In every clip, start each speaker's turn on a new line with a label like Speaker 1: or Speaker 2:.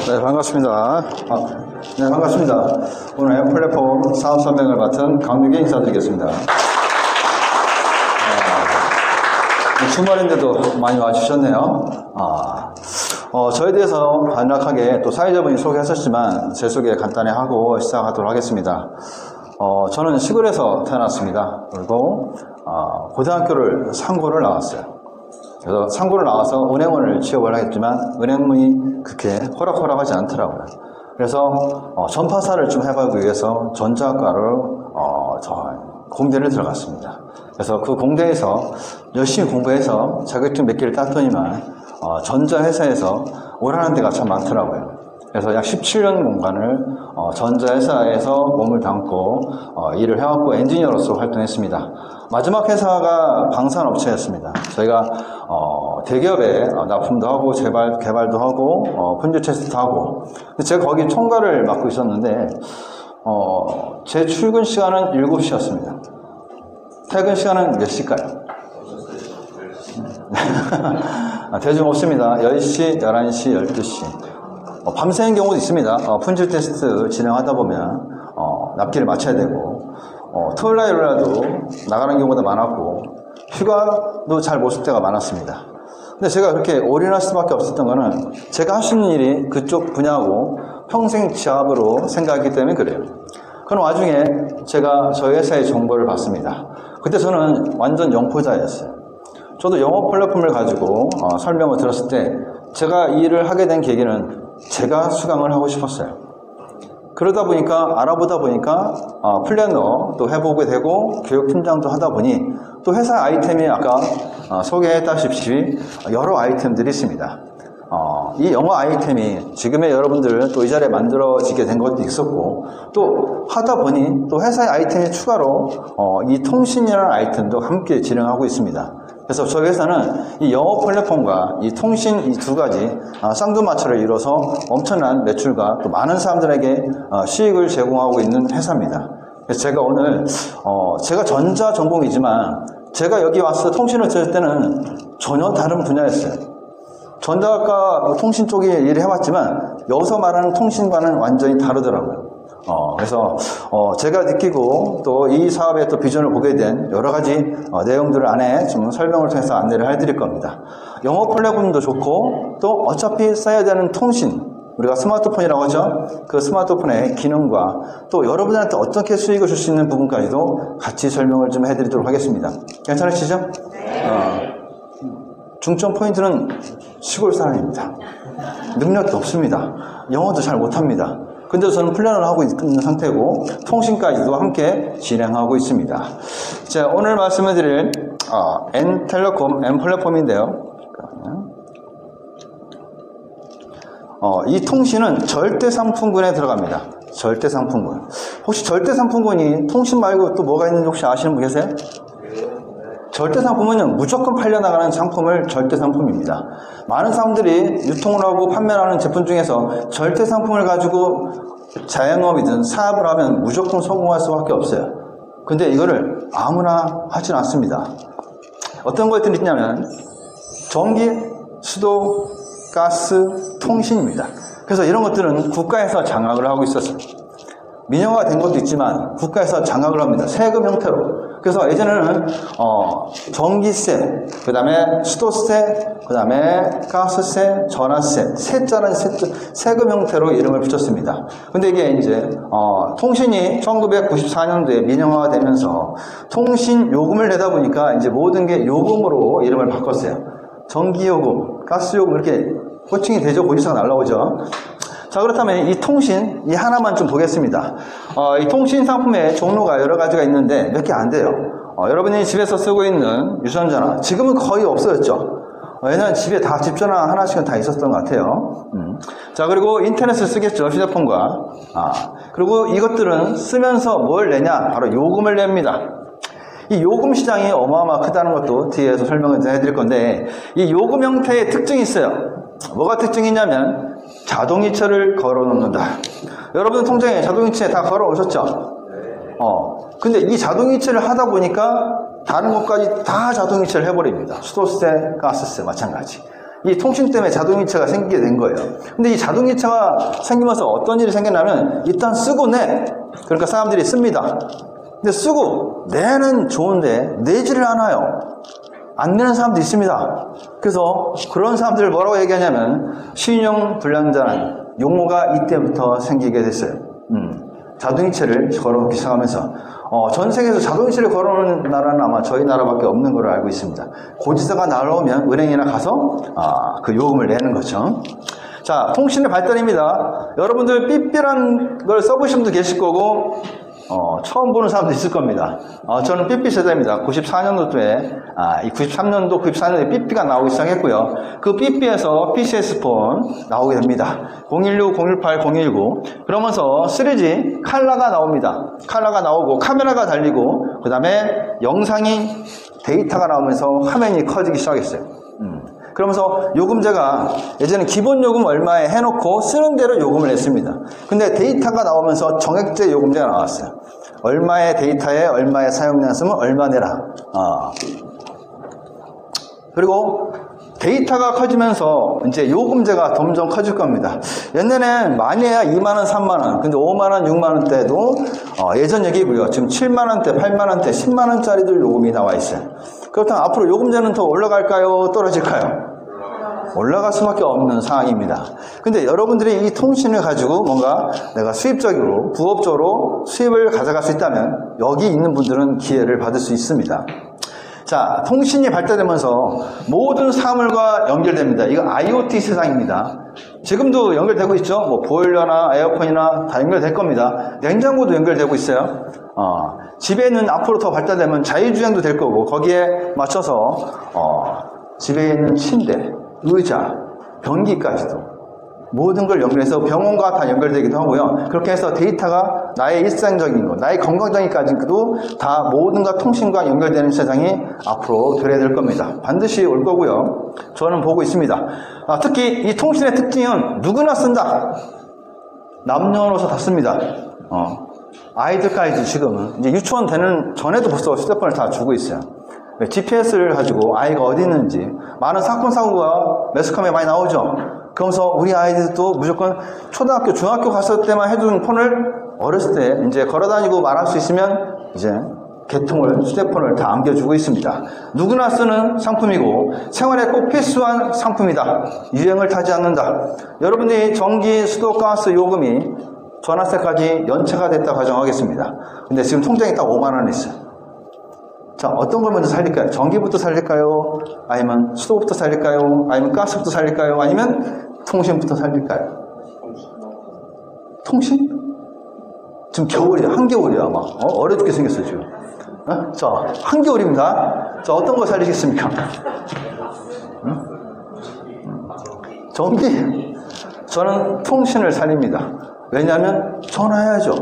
Speaker 1: 네, 반갑습니다. 네, 반갑습니다. 오늘 엠플랫폼 사업 설명을 맡은 강유기 인사드리겠습니다. 주말인데도 많이 와주셨네요. 저에 대해서 간략하게 또 사회자분이 소개하셨지만 제 소개 간단히 하고 시작하도록 하겠습니다. 저는 시골에서 태어났습니다. 그리고 고등학교를 상고를 나왔어요. 그래서 상고를 나와서 은행원을 취업을 하겠지만 은행문이 그렇게 호락호락하지 않더라고요. 그래서 전파사를 좀 해보기 위해서 전자학과를 공대를 들어갔습니다. 그래서 그 공대에서 열심히 공부해서 자격증 몇 개를 땄더니만 전자회사에서 오라는 데가 참 많더라고요. 그래서 약 17년 공간을 전자회사에서 몸을 담고 일을 해왔고 엔지니어로서 활동했습니다. 마지막 회사가 방산업체였습니다. 저희가 대기업에 납품도 하고 개발도 하고 품질 테스트도 하고, 제가 거기 총괄을 맡고 있었는데 제 출근 시간은 7시였습니다. 퇴근 시간은 몇 시일까요? 대중 없습니다. 10시, 11시, 12시. 밤새는 경우도 있습니다. 품질 테스트 진행하다 보면 납기를 마쳐야 되고, 토요일 날이라도 나가는 경우가 많았고, 휴가도 잘 못 쓸 때가 많았습니다. 근데 제가 그렇게 올인할 수밖에 없었던 거는 제가 할 수 있는 일이 그쪽 분야하고 평생 취업으로 생각했기 때문에 그래요. 그런 와중에 제가 저희 회사의 정보를 받습니다. 그때 저는 완전 영포자였어요. 저도 영어 플랫폼을 가지고 설명을 들었을 때 제가 이 일을 하게 된 계기는 제가 수강을 하고 싶었어요. 그러다 보니까 알아보다 보니까 플래너 또 해보게 되고 교육팀장도 하다 보니 또 회사 아이템이 아까 소개했다시피 여러 아이템들이 있습니다. 이 영어 아이템이 지금의 여러분들 또 이 자리에 만들어지게 된 것도 있었고, 또 하다 보니 또 회사의 아이템이 추가로 이 통신이라는 아이템도 함께 진행하고 있습니다. 그래서 저희 회사는 이 영어 플랫폼과 이 통신 이 두 가지 쌍두마차를 이뤄서 엄청난 매출과 또 많은 사람들에게 수익을 제공하고 있는 회사입니다. 그래서 제가 오늘 제가 전자 전공이지만 제가 여기 와서 통신을 들을 때는 전혀 다른 분야였어요. 전자학과 통신 쪽에 일을 해왔지만 여기서 말하는 통신과는 완전히 다르더라고요. 그래서 제가 느끼고 또 이 사업의 또 비전을 보게 된 여러 가지 내용들을 안에 좀 설명을 통해서 안내를 해드릴 겁니다. 영어 플랫폼도 좋고 또 어차피 써야 되는 통신, 우리가 스마트폰이라고 하죠. 그 스마트폰의 기능과 또 여러분한테 어떻게 수익을 줄 수 있는 부분까지도 같이 설명을 좀 해드리도록 하겠습니다. 괜찮으시죠? 네. 중점 포인트는 시골 사람입니다. 능력이 없습니다. 영어도 잘 못합니다. 근데 저는 플래너를 하고 있는 상태고 통신까지도 함께 진행하고 있습니다. 자, 오늘 말씀을 드릴 N텔레콤 N플랫폼인데요. 이 통신은 절대상품군에 들어갑니다. 절대상품군. 혹시 절대상품군이 통신 말고 또 뭐가 있는지 혹시 아시는 분 계세요? 절대상품은 무조건 팔려나가는 상품을 절대상품입니다. 많은 사람들이 유통을 하고 판매를 하는 제품 중에서 절대상품을 가지고 자영업이든 사업을 하면 무조건 성공할 수밖에 없어요. 근데 이거를 아무나 하진 않습니다. 어떤 것들이 있냐면 전기, 수도, 가스, 통신입니다. 그래서 이런 것들은 국가에서 장악을 하고 있었어요. 민영화가 된 것도 있지만 국가에서 장악을 합니다. 세금 형태로. 그래서 예전에는 전기세, 그 다음에 수도세, 그 다음에 가스세, 전화세, 세자는 세금 형태로 이름을 붙였습니다. 근데 이게 이제 통신이 1994년도에 민영화가 되면서 통신 요금을 내다 보니까 이제 모든 게 요금으로 이름을 바꿨어요. 전기요금, 가스요금 이렇게 호칭이 되죠. 고지서가 날라오죠. 자, 그렇다면 이 통신, 이 하나만 좀 보겠습니다. 이 통신 상품의 종류가 여러 가지가 있는데 몇 개 안 돼요. 여러분이 집에서 쓰고 있는 유선전화, 지금은 거의 없어졌죠. 왜냐면 집에 다 집전화 하나씩은 다 있었던 것 같아요. 자, 그리고 인터넷을 쓰겠죠. 휴대폰과. 그리고 이것들은 쓰면서 뭘 내냐? 바로 요금을 냅니다. 이 요금 시장이 어마어마 크다는 것도 뒤에서 설명을 해드릴 건데, 이 요금 형태의 특징이 있어요. 뭐가 특징이냐면 자동이체를 걸어 놓는다. 여러분 통장에 자동이체 다 걸어 오셨죠? 근데 이 자동이체를 하다 보니까 다른 것까지 다 자동이체를 해버립니다. 수도세, 가스세 마찬가지. 이 통신 때문에 자동이체가 생기게 된 거예요. 근데 이 자동이체가 생기면서 어떤 일이 생겼냐면 일단 쓰고 내. 그러니까 사람들이 씁니다. 근데 쓰고 내는 좋은데 내지를 않아요. 안 내는 사람도 있습니다. 그래서 그런 사람들을 뭐라고 얘기하냐면 신용 불량자라는 용어가 이때부터 생기게 됐어요. 자동이체를 걸어놓기 시작하면서 전 세계에서 자동이체를 걸어놓는 나라는 아마 저희 나라밖에 없는 걸로 알고 있습니다. 고지서가 나오면 은행이나 가서 그 요금을 내는 거죠. 자, 통신의 발달입니다. 여러분들 삐삐란 걸 써보신 분도 계실 거고 처음 보는 사람도 있을 겁니다. 저는 삐삐 세대입니다. 94년도에, 93년도, 94년도에 삐삐가 나오기 시작했고요. 그 삐삐에서 PCS 폰 나오게 됩니다. 016, 018, 019. 그러면서 3G 칼라가 나옵니다. 칼라가 나오고 카메라가 달리고, 그 다음에 영상이 데이터가 나오면서 화면이 커지기 시작했어요. 그러면서 요금제가 예전에 기본 요금 얼마에 해놓고 쓰는 대로 요금을 냈습니다. 근데 데이터가 나오면서 정액제 요금제가 나왔어요. 얼마의 데이터에 얼마의 사용량 쓰면 얼마 내라. 그리고 데이터가 커지면서 이제 요금제가 점점 커질 겁니다. 옛날에는 많이 해야 2만원, 3만원. 근데 5만원, 6만원 대도 예전 얘기고요. 지금 7만원대, 8만원대, 10만원짜리들 요금이 나와 있어요. 그렇다면 앞으로 요금제는 더 올라갈까요? 떨어질까요? 올라갈 수밖에 없는 상황입니다. 근데 여러분들이 이 통신을 가지고 뭔가 내가 수입적으로, 부업적으로 수입을 가져갈 수 있다면 여기 있는 분들은 기회를 받을 수 있습니다. 자, 통신이 발달되면서 모든 사물과 연결됩니다. 이거 IoT 세상입니다. 지금도 연결되고 있죠. 뭐 보일러나 에어컨이나 다 연결될 겁니다. 냉장고도 연결되고 있어요. 집에는 앞으로 더 발달되면 자율주행도 될 거고 거기에 맞춰서 집에 있는 침대, 의자, 변기까지도 모든 걸 연결해서 병원과 다 연결되기도 하고요. 그렇게 해서 데이터가 나의 일상적인 것, 나의 건강적인까지도 다 모든가 통신과 연결되는 세상이 앞으로 도래될 겁니다. 반드시 올 거고요. 저는 보고 있습니다. 특히 이 통신의 특징은 누구나 쓴다. 남녀노소 다 씁니다. 아이들까지 지금은 이제 유치원 되는 전에도 벌써 휴대폰을 다 주고 있어요. GPS를 가지고 아이가 어디 있는지 많은 사건 사고가 매스컴에 많이 나오죠. 그러면서 우리 아이들도 무조건 초등학교, 중학교 갔을 때만 해둔 폰을 어렸을 때 이제 걸어다니고 말할 수 있으면 이제 개통을, 휴대폰을 다 안겨주고 있습니다. 누구나 쓰는 상품이고 생활에 꼭 필수한 상품이다. 유행을 타지 않는다. 여러분들이 전기, 수도, 가스 요금이 전화세까지 연체가 됐다 가정하겠습니다. 근데 지금 통장에 딱 5만 원 있어요. 자, 어떤 걸 먼저 살릴까요? 전기부터 살릴까요? 아니면 수도부터 살릴까요? 아니면 가스부터 살릴까요? 아니면 통신부터 살릴까요? 통신? 지금 겨울이야, 한겨울이야, 아마. 어려 죽게 생겼어요, 지금. 자, 한겨울입니다. 자, 어떤 거 살리겠습니까? 전기? 저는 통신을 살립니다. 왜냐하면 전화해야죠.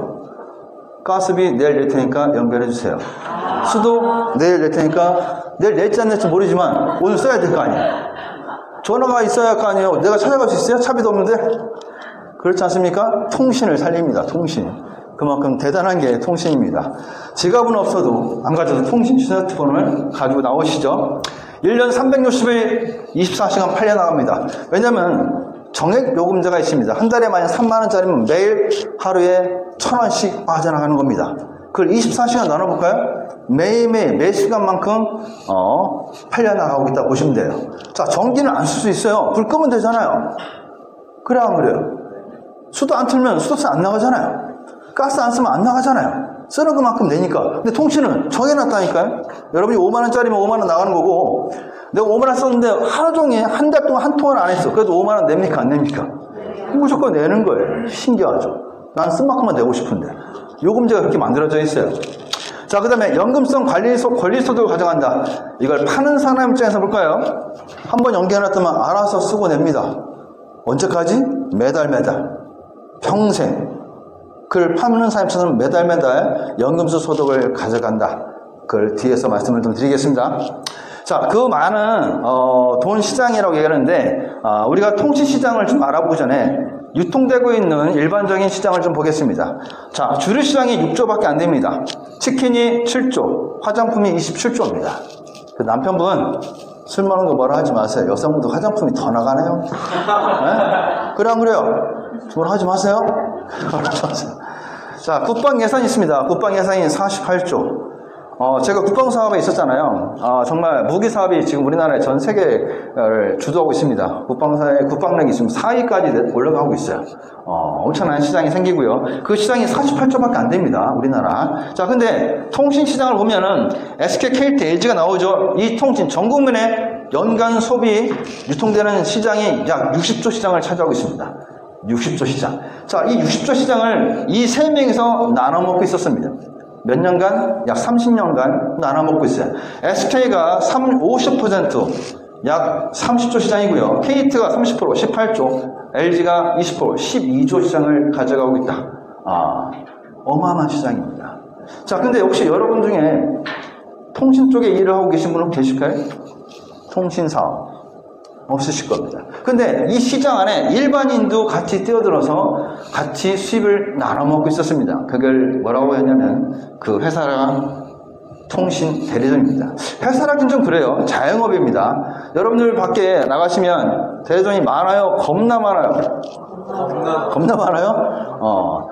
Speaker 1: 가스비 내일 낼 테니까 연결해 주세요. 수도 내일 낼 테니까 내일 낼지 안 낼지 모르지만 오늘 써야 될 거 아니에요. 전화가 있어야 할 거 아니에요. 내가 찾아갈 수 있어요? 차비도 없는데? 그렇지 않습니까? 통신을 살립니다. 통신. 그만큼 대단한 게 통신입니다. 지갑은 없어도 안 가져도 통신 스마트폰을 가지고 나오시죠. 1년 360일 24시간 팔려나갑니다. 왜냐면 정액 요금제가 있습니다. 한 달에 만약 3만원짜리면 매일 하루에 1,000원씩 빠져나가는 겁니다. 그걸 24시간 나눠볼까요? 매일매일 매 시간만큼 팔려나가고 있다 보시면 돼요. 자, 전기는 안 쓸 수 있어요. 불 끄면 되잖아요. 그래 안 그래요? 수도 안 틀면 수도세 안 나가잖아요. 가스 안 쓰면 안 나가잖아요. 쓰는 그만큼 내니까. 근데 통신은 정해놨다니까요. 여러분이 5만원짜리면 5만원 나가는 거고 내가 5만원 썼는데 하루 종일 한 달 동안 한 통화를 안 했어. 그래도 5만원 냅니까 안 냅니까? 무조건 내는 거예요. 신기하죠. 난 쓴 만큼만 내고 싶은데 요금제가 그렇게 만들어져 있어요. 자, 그 다음에 연금성 권리소득을 가져간다. 이걸 파는 사람 입장에서 볼까요? 한번 연계해놨더만 알아서 쓰고 냅니다. 언제까지? 매달 평생. 그걸 파는 사람 입장에서는 매달 연금성 소득을 가져간다. 그걸 뒤에서 말씀을 좀 드리겠습니다. 자, 그 많은 돈 시장이라고 얘기하는데 우리가 통신 시장을 좀 알아보기 전에 유통되고 있는 일반적인 시장을 좀 보겠습니다. 자, 주류 시장이 6조밖에 안 됩니다. 치킨이 7조, 화장품이 27조입니다. 그 남편분 술 먹는 거 뭐라 하지 마세요. 여성분들 화장품이 더 나가네요. 네? 그래, 안 그래요? 뭐라 하지 마세요. 자, 국방 예산이 있습니다. 국방 예산이 48조. 제가 국방 사업에 있었잖아요. 정말 무기 사업이 지금 우리나라의 전 세계를 주도하고 있습니다. 국방력이 지금 4위까지 올라가고 있어요. 엄청난 시장이 생기고요. 그 시장이 48조밖에 안 됩니다. 우리나라. 자, 근데 통신 시장을 보면은 SK, KT, LG가 나오죠. 이 통신 전 국민의 연간 소비 유통되는 시장이 약 60조 시장을 차지하고 있습니다. 60조 시장. 자, 이 60조 시장을 이 세 명이서 나눠 먹고 있었습니다. 몇 년간? 약 30년간 나눠 먹고 있어요. SK가 50%, 약 30조 시장이고요. KT가 30%, 18조, LG가 20%, 12조 시장을 가져가고 있다. 어마어마한 시장입니다. 자, 근데 혹시 여러분 중에 통신 쪽에 일을 하고 계신 분은 계실까요? 통신 사업. 없으실 겁니다. 근데 이 시장 안에 일반인도 같이 뛰어들어서 같이 수입을 나눠 먹고 있었습니다. 그걸 뭐라고 했냐면 그 회사가 통신 대리점입니다. 회사라긴 좀 그래요. 자영업입니다. 여러분들 밖에 나가시면 대리점이 많아요? 겁나 많아요? 겁나 많아요?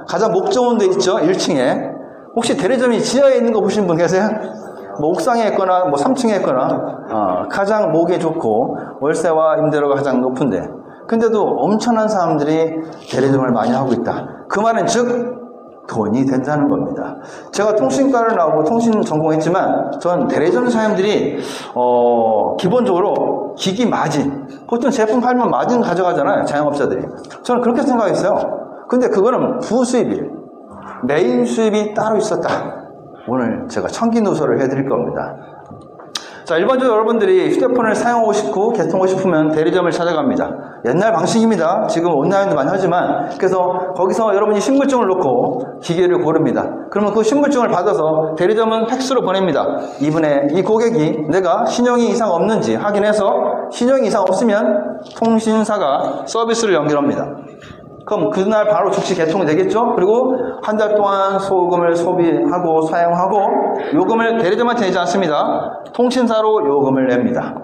Speaker 1: 가장 목 좋은 데 있죠? 1층에. 혹시 대리점이 지하에 있는 거 보신 분 계세요? 뭐 옥상에 있거나 뭐 3층에 있거나 가장 목이 좋고 월세와 임대료가 가장 높은데 근데도 엄청난 사람들이 대리점을 많이 하고 있다. 그 말은 즉 돈이 된다는 겁니다. 제가 통신과를 나오고 통신 전공했지만 전 대리점 사장님들이 기본적으로 기기 마진, 보통 제품 팔면 마진 가져가잖아요. 자영업자들이. 저는 그렇게 생각했어요. 근데 그거는 부수입이에요. 메인 수입이 따로 있었다. 오늘 제가 청기누설을 해드릴 겁니다. 자, 일반적으로 여러분들이 휴대폰을 사용하고 싶고 개통하고 싶으면 대리점을 찾아갑니다. 옛날 방식입니다. 지금 온라인도 많이 하지만 그래서 거기서 여러분이 신분증을 넣고 기계를 고릅니다. 그러면 그 신분증을 받아서 대리점은 팩스로 보냅니다. 이번에 이 고객이 내가 신용이 이상 없는지 확인해서 신용이 이상 없으면 통신사가 서비스를 연결합니다. 그럼 그날 바로 즉시 개통이 되겠죠? 그리고 한 달 동안 소금을 소비하고 사용하고 요금을 대리점한테 내지 않습니다. 통신사로 요금을 냅니다.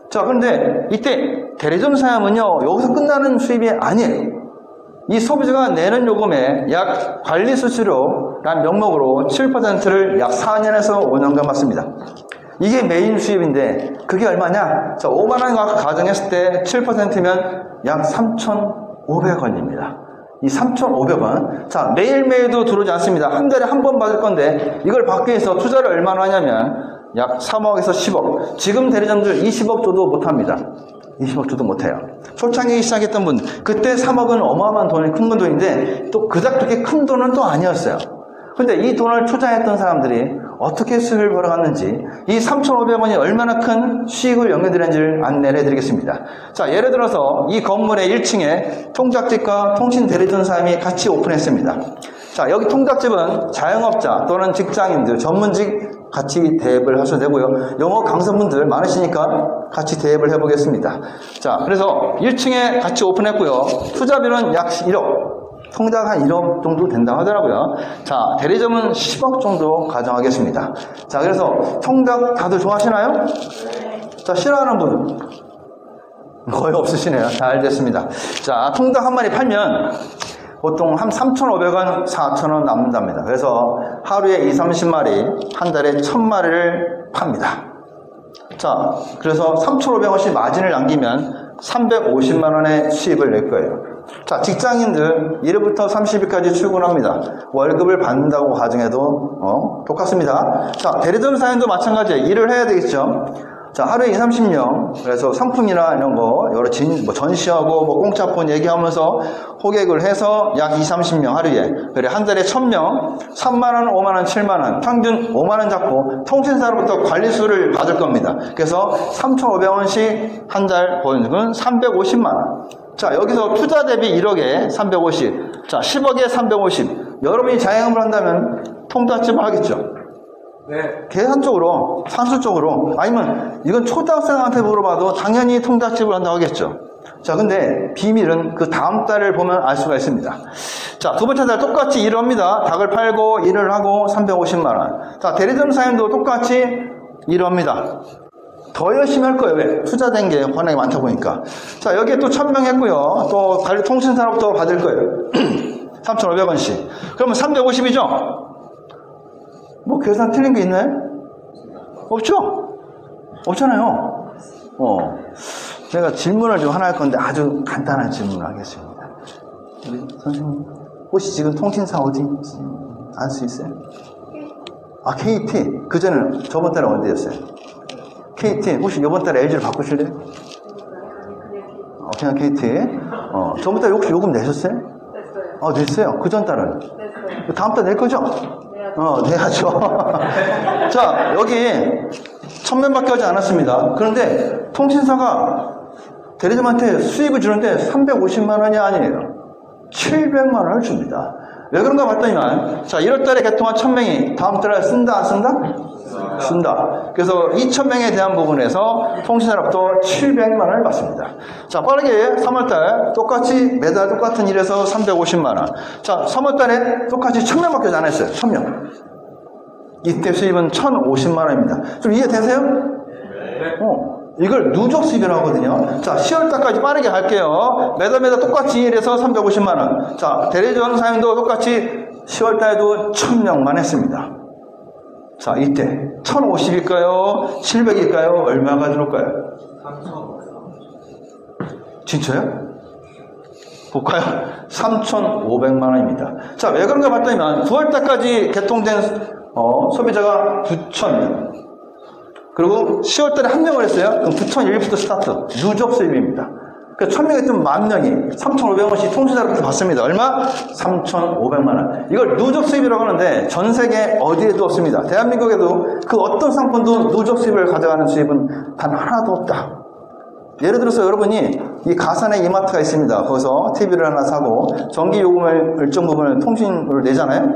Speaker 1: 자, 그런데 이때 대리점 사용은요, 여기서 끝나는 수입이 아니에요. 이 소비자가 내는 요금에 약 관리 수수료란 명목으로 7%를 약 4년에서 5년간 받습니다. 이게 메인 수입인데 그게 얼마냐? 자, 5만 원 가정했을 때 7%면 약 3,500원입니다. 이 3,500원. 자, 매일매일도 들어오지 않습니다. 한 달에 한 번 받을 건데 이걸 받기 위해서 투자를 얼마나 하냐면 약 3억에서 10억. 지금 대리점들 20억 줘도 못합니다. 20억 줘도 못해요. 초창기에 시작했던 분, 그때 3억은 어마어마한 돈이 큰 돈인데 또 그닥 그렇게 큰 돈은 또 아니었어요. 근데 이 돈을 투자했던 사람들이 어떻게 수익을 벌어갔는지, 이 3,500원이 얼마나 큰 수익을 연결되는지를 안내를 해드리겠습니다. 자, 예를 들어서 이 건물의 1층에 통작집과 통신 대리점 사람이 같이 오픈했습니다. 자, 여기 통작집은 자영업자 또는 직장인들, 전문직 같이 대입을 하셔도 되고요. 영어 강사분들 많으시니까 같이 대입을 해보겠습니다. 자, 그래서 1층에 같이 오픈했고요. 투자비는 약 1억. 통장 한 1억 정도 된다고 하더라고요. 자, 대리점은 10억 정도 가정하겠습니다. 자, 그래서 통닭 다들 좋아하시나요? 자, 싫어하는 분은 거의 없으시네요. 잘 됐습니다. 자, 통닭 한 마리 팔면 보통 한 3,500원, 4,000원 남는답니다. 그래서 하루에 30마리, 한 달에 1,000마리를 팝니다. 자, 그래서 3,500원씩 마진을 남기면 350만원의 수입을 낼 거예요. 자, 직장인들 1일부터 30일까지 출근합니다. 월급을 받는다고 가정해도 똑같습니다. 자, 대리점 사장도 마찬가지예요. 일을 해야 되겠죠. 자, 하루에 20, 30명. 그래서 상품이나 이런 거 여러 전시하고 뭐 공짜폰 얘기하면서 호객을 해서 약 20, 30명 하루에. 그래, 한 달에 1,000명, 3만원, 5만원, 7만원, 평균 5만원 잡고 통신사로부터 관리수를 받을 겁니다. 그래서 3,500원씩 한 달 버는 350만원. 자, 여기서 투자 대비 1억에 350. 자, 10억에 350. 여러분이 자영업을 한다면 통닭집을 하겠죠? 네. 계산적으로, 산술적으로, 아니면 이건 초등학생한테 물어봐도 당연히 통닭집을 한다고 하겠죠. 자, 근데 비밀은 그 다음 달을 보면 알 수가 있습니다. 자, 두 번째 달 똑같이 일을 합니다. 닭을 팔고 일을 하고 350만원. 자, 대리점 사장님도 똑같이 일을 합니다. 더 열심히 할 거예요. 왜? 투자된 게 워낙에 많다 보니까. 자, 여기에 또 1000명 했고요. 또 관리통신사로부터 받을 거예요. 3,500원씩. 그러면 350이죠? 뭐 계산 틀린 게 있나요? 없죠? 없잖아요. 제가 질문을 좀 하나 할 건데 아주 간단한 질문을 하겠습니다. 우리 선생님, 혹시 지금 통신사 어디 알 수 있어요? 아, KT. 그전에는 저번 달에 어디였어요? KT. 혹시 이번 달에 LG를 바꾸실래요? 그냥 KT. 저번 달에 혹시 요금 내셨어요? 냈어요. 냈어요. 그 전 달은? 냈어요. 다음 달 낼 거죠? 내야죠. 자, 여기 1000명밖에 하지 않았습니다. 그런데 통신사가 대리점한테 수입을 주는데 350만 원이 아니에요. 700만 원을 줍니다. 왜 그런가 봤더니만, 자, 1월달에 개통한 1000명이 다음 달에 쓴다, 안 쓴다? 쓴다. 그래서 2000명에 대한 부분에서 통신사로부터 700만 원을 받습니다. 자, 빠르게 3월달 똑같이 매달 똑같은 일에서 350만 원. 자, 3월달에 똑같이 1000명밖에 안 했어요. 1000명. 이때 수입은 1050만 원입니다. 좀 이해되세요? 이걸 누적 수입이라고 하거든요. 자, 10월달까지 빠르게 갈게요. 매달 똑같이 일해서 350만 원. 자, 대리점 사임도 똑같이 10월달에도 1000명만 했습니다. 자, 이때 1050일까요? 700일까요? 얼마가 들어올까요? 3,500원. 진짜요? 볼까요? 3,500만 원입니다. 자, 왜 그런가 봤더니 9월달까지 개통된 소비자가 9,000명. 그리고 10월달에 1명을 했어요. 그럼 9,001부터 스타트. 누적 수입입니다. 그러니까 1000명이 좀 10,000명이 3,500원씩 통신사로부터 받습니다. 얼마? 3,500만 원. 이걸 누적 수입이라고 하는데 전 세계 어디에도 없습니다. 대한민국에도 그 어떤 상품도 누적 수입을 가져가는 수입은 단 하나도 없다. 예를 들어서 여러분이 이 가산에 이마트가 있습니다. 거기서 TV를 하나 사고 전기 요금을 일정 부분을 통신으로 내잖아요.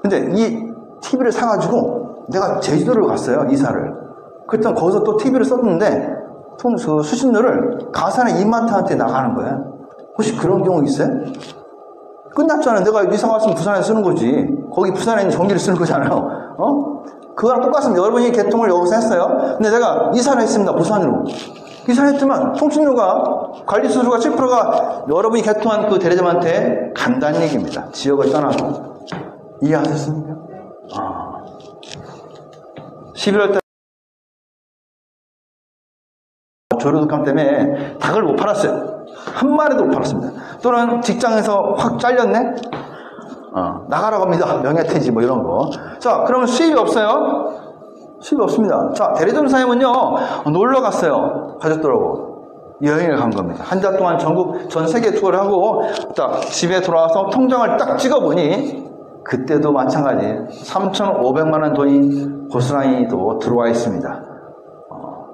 Speaker 1: 근데 이 TV를 사가지고 내가 제주도를 갔어요. 이사를. 그랬더니 거기서 또 TV를 썼는데 그 수신료를 가산의 이마트한테 나가는 거예요. 혹시 그런 경우 있어요? 끝났잖아요. 내가 이사 갔으면 부산에 쓰는 거지. 거기 부산에 있는 전기를 쓰는 거잖아요. 그거랑 똑같습니다. 여러분이 개통을 여기서 했어요. 근데 내가 이사를 했습니다. 부산으로. 이사를 했지만 통신료가 관리 수수료가 7%가 여러분이 개통한 그 대리점한테 간다는 얘기입니다. 지역을 떠나서. 이해하셨습니까? 11월 달 조류독감 때문에 닭을 못 팔았어요. 한 마리도 못 팔았습니다. 또는 직장에서 확 잘렸네? 나가라고 합니다. 명예퇴직 뭐 이런 거. 자, 그러면 수입이 없어요? 수입이 없습니다. 자, 대리점 사임은요, 놀러 갔어요. 가족들하고. 여행을 간 겁니다. 한 달 동안 전국, 전 세계 투어를 하고, 딱 집에 돌아와서 통장을 딱 찍어보니, 그때도 마찬가지 3,500만 원 돈이 고스란히 또 들어와 있습니다.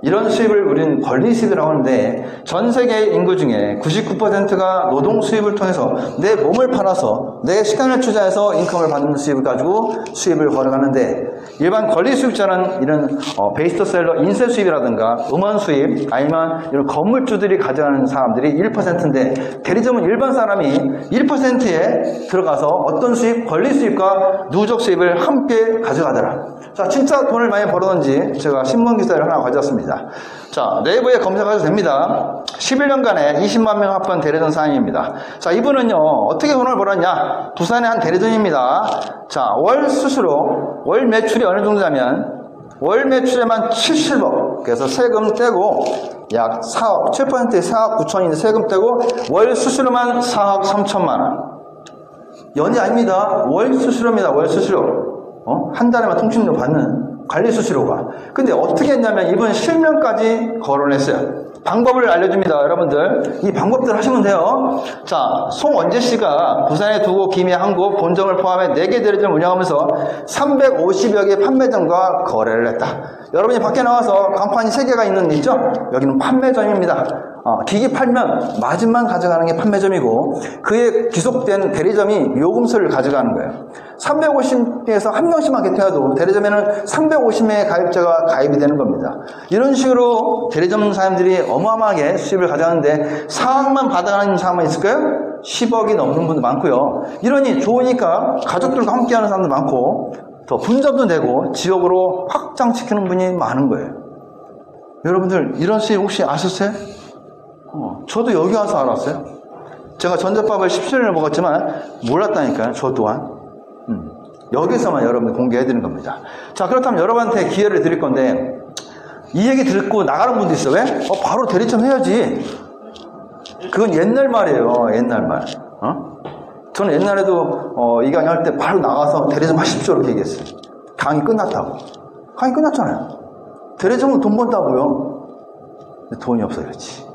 Speaker 1: 이런 수입을 우리는 권리 수입이라고 하는데 전 세계 인구 중에 99%가 노동 수입을 통해서 내 몸을 팔아서 내 시간을 투자해서 인컴을 받는 수입을 가지고 수입을 벌어가는데 일반 권리 수입자는 이런 베이스트셀러 인쇄 수입이라든가 음원 수입 아니면 이런 건물주들이 가져가는 사람들이 1%인데 대리점은 일반 사람이 1%에 들어가서 어떤 수입, 권리 수입과 누적 수입을 함께 가져가더라. 자, 진짜 돈을 많이 벌었는지 제가 신문기사를 하나 가져왔습니다. 자, 네이버에 검색하셔도 됩니다. 11년간에 20만 명 합한 대리점 사장입니다. 자, 이분은요, 어떻게 돈을 벌었냐? 부산의 한 대리점입니다. 자, 월 수수료, 월 매출이 어느 정도냐면, 월 매출에만 70억. 그래서 세금 떼고, 약 4억, 7%의 4억 9천인데 세금 떼고, 월 수수료만 4억 3천만 원. 연이 아닙니다. 월 수수료입니다. 월 수수료. 한 달에만 통신료 받는 관리 수수료가. 근데 어떻게 했냐면 이번 실명까지 거론했어요. 방법을 알려줍니다. 여러분들 이 방법들 하시면 돼요. 자, 송원재 씨가 부산에 두고 김해, 한국, 본점을 포함해 4개 대리점을 운영하면서 350여 개 판매점과 거래를 했다. 여러분이 밖에 나와서 간판이 3개가 있는 데 있죠? 여기는 판매점입니다. 기기 팔면 마진만 가져가는 게 판매점이고 그에 귀속된 대리점이 요금소를 가져가는 거예요. 350명에서 한 명씩만 개통해도 대리점에는 350명의 가입자가 가입이 되는 겁니다. 이런 식으로 대리점 사람들이 어마어마하게 수입을 가져가는데 4억만 받아가는 사람은 있을까요? 10억이 넘는 분도 많고요. 이러니 좋으니까 가족들과 함께하는 사람도 많고 더 분점도 내고 지역으로 확장시키는 분이 많은 거예요. 여러분들 이런 수익 혹시 아셨어요? 저도 여기 와서 알았어요. 제가 전자밥을 17년을 먹었지만 몰랐다니까요. 저 또한. 여기서만 여러분 공개해드리는 겁니다. 자, 그렇다면 여러분한테 기회를 드릴 건데 이 얘기 듣고 나가는 분도 있어. 왜? 바로 대리점 해야지. 그건 옛날 말이에요. 옛날 말. 저는 옛날에도 이 강의 할 때 바로 나가서 대리점 하십시오 이렇게 얘기했어요. 강의 끝났다고. 강의 끝났잖아요. 대리점은 돈 번다고요. 근데 돈이 없어 그렇지.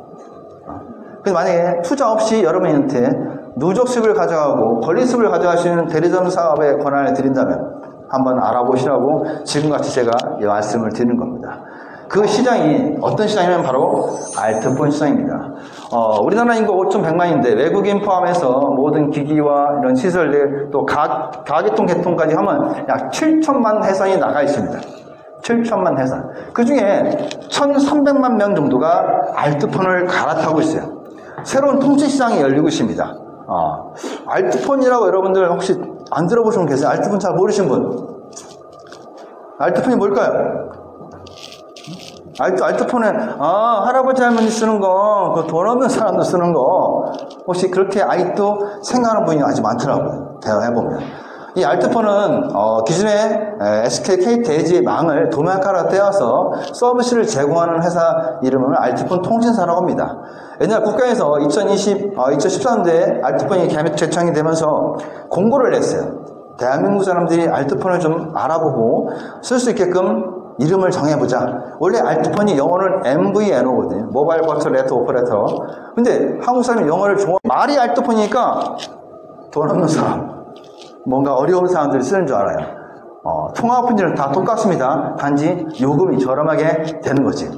Speaker 1: 그래서 만약에 투자 없이 여러분한테 누적수익을 가져가고 권리수익을 가져가시는 대리점 사업에 권한을 드린다면 한번 알아보시라고 지금같이 제가 이 말씀을 드리는 겁니다. 그 시장이 어떤 시장이냐면 바로 알트폰 시장입니다. 우리나라 인구 5,100만인데 외국인 포함해서 모든 기기와 이런 시설들 또 가계통 개통까지 하면 약 7천만 회선이 나가 있습니다. 7천만 회선. 그 중에 1,300만 명 정도가 알트폰을 갈아타고 있어요. 새로운 통신시장이 열리고 있습니다. 알트폰이라고 여러분들 혹시 안 들어보신 분 계세요? 알트폰 잘 모르신 분? 알트폰이 뭘까요? 알트폰에 할아버지 할머니 쓰는 거, 그 돈 없는 사람들 쓰는 거 혹시 그렇게 아직도 생각하는 분이 아주 많더라고요. 대화해보면. 이 알트폰은 기존의 SK, KT, LG의 망을 도면가로 떼어서 서비스를 제공하는 회사 이름은 알트폰 통신사라고 합니다. 옛날 국가에서 2014년도에 알트폰이 개창이 되면서 공고를 냈어요. 대한민국 사람들이 알트폰을 좀 알아보고 쓸 수 있게끔 이름을 정해보자. 원래 알트폰이 영어는 MVNO거든요. 모바일 버처 네트워크 오퍼레이터. 근데 한국 사람이 영어를 말이 알트폰이니까 돈 없는 사람, 뭔가 어려운 사람들이 쓰는 줄 알아요. 통화 품질은 다 똑같습니다. 단지 요금이 저렴하게 되는 거지.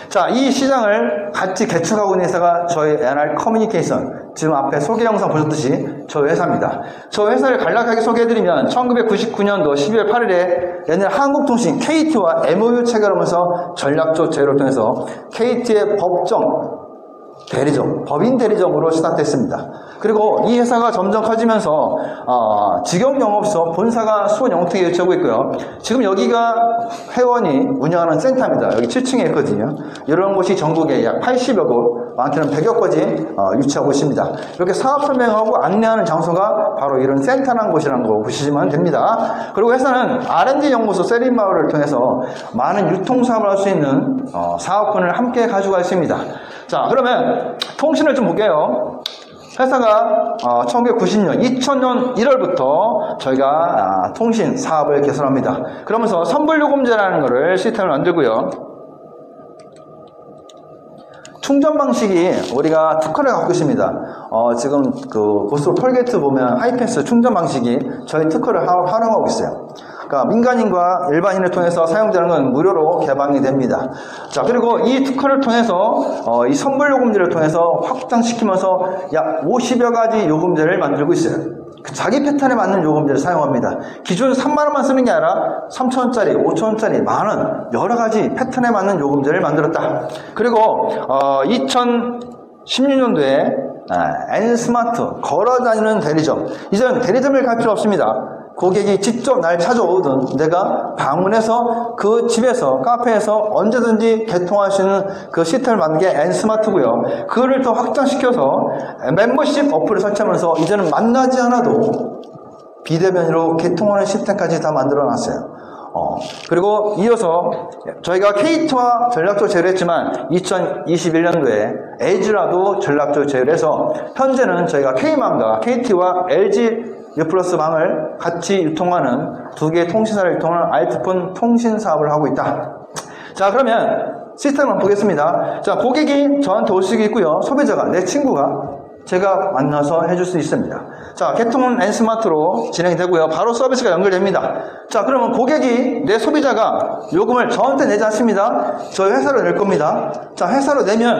Speaker 1: 자, 이 시장을 같이 개척하고 있는 회사가 저희 NR 커뮤니케이션, 지금 앞에 소개 영상 보셨듯이 저희 회사입니다. 저 회사를 간략하게 소개해드리면 1999년도 12월 8일에 옛날 한국통신 KT와 MOU 체결하면서 전략적 제휴를 통해서 KT의 법인 대리점으로 시작됐습니다. 그리고 이 회사가 점점 커지면서 직영 영업소 본사가 수원 영등에 위치하고 있고요. 지금 여기가 회원이 운영하는 센터입니다. 여기 7층에 있거든요. 이런 곳이 전국에 약 80여 곳, 많게는 100여 곳이 위치하고 있습니다. 이렇게 사업 설명하고 안내하는 장소가 바로 이런 센터라는 곳이라는 거 보시면 됩니다. 그리고 회사는 R&D 연구소 세린마을을 통해서 많은 유통사업을 할 수 있는 사업권을 함께 가지고 있습니다. 자, 그러면 통신을 좀 볼게요. 회사가 1990년, 2000년 1월부터 저희가 통신 사업을 개설합니다. 그러면서 선불요금제라는 거를 시스템을 만들고요. 충전 방식이 우리가 특허를 갖고 있습니다. 지금 그 고속도로 톨게이트 보면 하이패스 충전 방식이 저희 특허를 활용하고 있어요. 그러니까 민간인과 일반인을 통해서 사용되는 건 무료로 개방이 됩니다. 자, 그리고 이 특허를 통해서 이 선불요금제를 통해서 확장시키면서 약 50여 가지 요금제를 만들고 있어요. 자기 패턴에 맞는 요금제를 사용합니다. 기존 3만원만 쓰는 게 아니라 3,000원짜리, 5,000원짜리, 만원 여러 가지 패턴에 맞는 요금제를 만들었다. 그리고 2016년도에 N스마트 걸어다니는 대리점. 이제는 대리점을 갈 필요 없습니다. 고객이 직접 날 찾아오든 내가 방문해서 그 집에서 카페에서 언제든지 개통할 수 있는 그 시스템을 만든 게 N스마트고요. 그거를 더 확장시켜서 멤버십 어플을 설치하면서 이제는 만나지 않아도 비대면으로 개통하는 시스템까지 다 만들어놨어요. 그리고 이어서 저희가 KT와 전략적 제휴를 했지만 2021년도에 LG라도 전략적 제휴를 해서 현재는 저희가 K망과 KT와 LG U+ 망을 같이 유통하는 두 개의 통신사를 유통하는 알트폰 통신 사업을 하고 있다. 자, 그러면 시스템을 한번 보겠습니다. 자, 고객이 저한테 올 수 있고요. 소비자가, 내 친구가 제가 만나서 해줄 수 있습니다. 자, 개통은 N스마트로 진행이 되고요. 바로 서비스가 연결됩니다. 자, 그러면 고객이, 내 소비자가 요금을 저한테 내지 않습니다. 저희 회사로 낼 겁니다. 자, 회사로 내면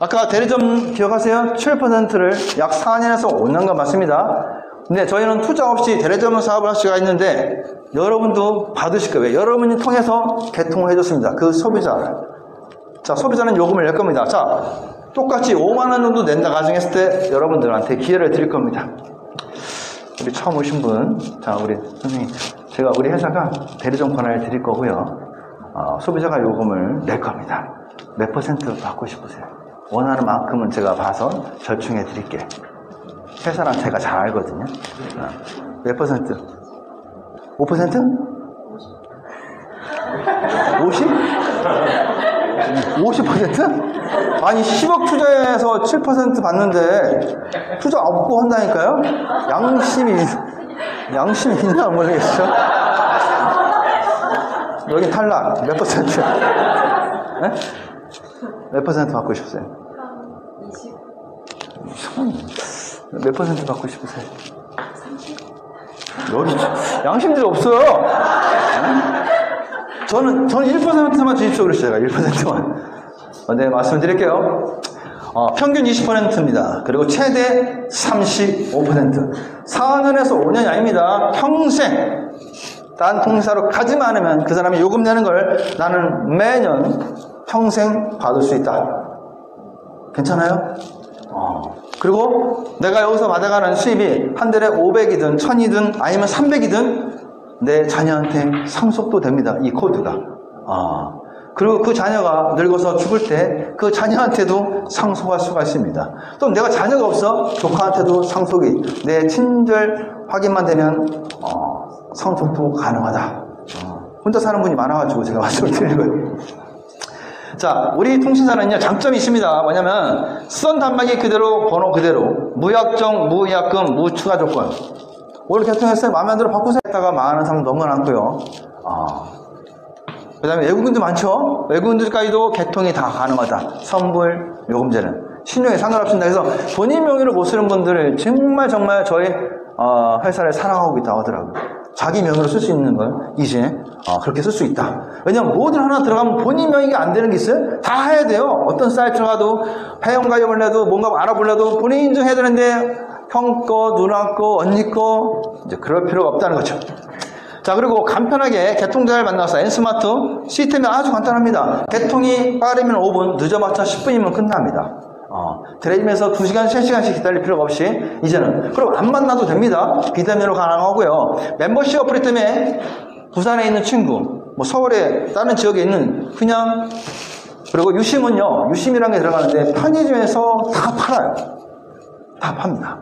Speaker 1: 아까 대리점 기억하세요? 7%를 약 4년에서 5년간 받습니다. 근데 저희는 투자 없이 대리점 사업을 할 수가 있는데 여러분도 받으실 거예요. 여러분이 통해서 개통을 해줬습니다. 그 소비자를. 자, 소비자는 요금을 낼 겁니다. 자, 똑같이 5만원 정도 낸다 가정했을 때 여러분들한테 기회를 드릴 겁니다. 우리 처음 오신 분, 자, 우리 선생님, 제가 우리 회사가 대리점 권한을 드릴 거고요. 소비자가 요금을 낼 겁니다. 몇 퍼센트 받고 싶으세요? 원하는 만큼은 제가 봐서 절충해 드릴게요. 회사랑 제가 잘 알거든요. 몇 퍼센트? 5%? 50? 50%? 아니 10억 투자해서 7% 받는데 투자 없고 한다니까요? 양심이 있나 모르겠어. 여기 탈락. 몇 퍼센트? 네? 몇 퍼센트 받고 싶으세요? 20. 몇 퍼센트 받고 싶으세요? 30. 여기 양심들이 없어요. 네? 저는 1%만 주십시오 그랬어요. 제가 1%만. 네, 말씀드릴게요. 평균 20%입니다. 그리고 최대 35%. 4년에서 5년이 아닙니다. 평생. 딴 통사로 가지만 않으면 그 사람이 요금 내는 걸 나는 매년 평생 받을 수 있다. 괜찮아요? 그리고 내가 여기서 받아가는 수입이 한 달에 500이든 1000이든 아니면 300이든 내 자녀한테 상속도 됩니다. 이 코드가. 그리고 그 자녀가 늙어서 죽을 때 그 자녀한테도 상속할 수가 있습니다. 또 내가 자녀가 없어 조카한테도 상속이 내 친절 확인만 되면 상속도 가능하다. 혼자 사는 분이 많아가지고 제가 말씀을 드리는 거예요. 자, 우리 통신사는요 장점이 있습니다. 뭐냐면 쓰던 단말기 그대로 번호 그대로 무약정, 무약금, 무추가 조건. 오늘 개통했어요. 마음에 안 들어 바꾸세요. 했다가 망하는 사람 너무 많고요. 그 다음에 외국인도 많죠. 외국인들까지도 개통이 다 가능하다. 선불, 요금제는 신용에 상관없습니다. 그래서 본인 명의로 못 쓰는 분들을 정말 저희 회사를 사랑하고 있다고 하더라고요. 자기 명의로 쓸 수 있는 걸 이제 그렇게 쓸 수 있다. 왜냐면 뭐든 하나 들어가면 본인 명의가 안 되는 게 있어요. 다 해야 돼요. 어떤 사이트 가도 회원 가입을 해도 뭔가 알아보려도 본인 인증해야 되는데 형 거, 누나 거, 언니 거 이제 그럴 필요가 없다는 거죠. 자, 그리고 간편하게 개통자를 만나서 N스마트 시스템이 아주 간단합니다. 개통이 빠르면 5분, 늦어봤자 10분이면 끝납니다. 드레임에서 2시간, 3시간씩 기다릴 필요가 없이 이제는 그럼 안 만나도 됩니다. 비대면으로 가능하고요. 멤버십 어플이 때문에 부산에 있는 친구, 뭐 서울에 다른 지역에 있는 그냥 그리고 유심은요. 유심이라는 게 들어가는데 편의점에서 다 팔아요. 다 팝니다.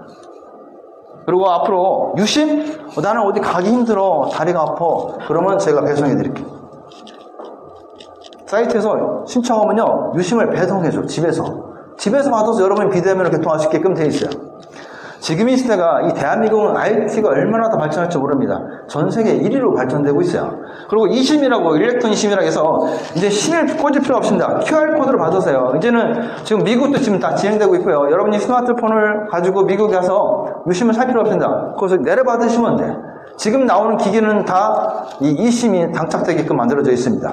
Speaker 1: 그리고 앞으로 유심? 나는 어디 가기 힘들어. 다리가 아파. 그러면 제가 배송해 드릴게요. 사이트에서 신청하면요. 유심을 배송해줘. 집에서 받아서 여러분이 비대면으로 개통할 수 있게끔 되어 있어요. 지금 이 시대가 이 대한민국은 IT가 얼마나 더 발전할지 모릅니다. 전 세계 1위로 발전되고 있어요. 그리고 이심이라고 일렉트론 이심이라고 해서 이제 심을 꽂을 필요 없습니다. QR코드로 받으세요. 이제는 지금 미국도 지금 다 진행되고 있고요. 여러분이 스마트폰을 가지고 미국에 가서 유심을 살 필요 없습니다. 거기서 내려받으시면 돼. 지금 나오는 기기는 다 이 이심이 장착되게끔 만들어져 있습니다.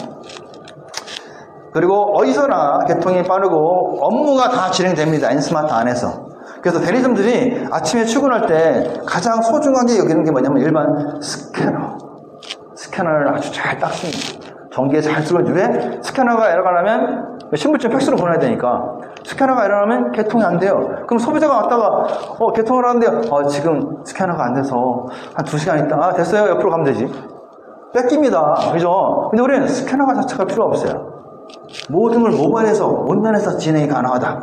Speaker 1: 그리고 어디서나 개통이 빠르고 업무가 다 진행됩니다. N스마트 안에서. 그래서 대리점들이 아침에 출근할 때 가장 소중하게 여기는 게 뭐냐면 일반 스캐너를 아주 잘 닦습니다. 전기에 잘 들어오지. 왜? 스캐너가 에러가 나면 신분증 팩스로 보내야 되니까 스캐너가 에러 나면 개통이 안 돼요. 그럼 소비자가 왔다가 개통을 하는데요. 지금 스캐너가 안 돼서 한 2시간 있다. 됐어요. 옆으로 가면 되지. 뺏깁니다. 그죠? 근데 우리는 스캐너가 자체가 필요 없어요. 모든 걸 모바일에서 온라인에서 진행이 가능하다.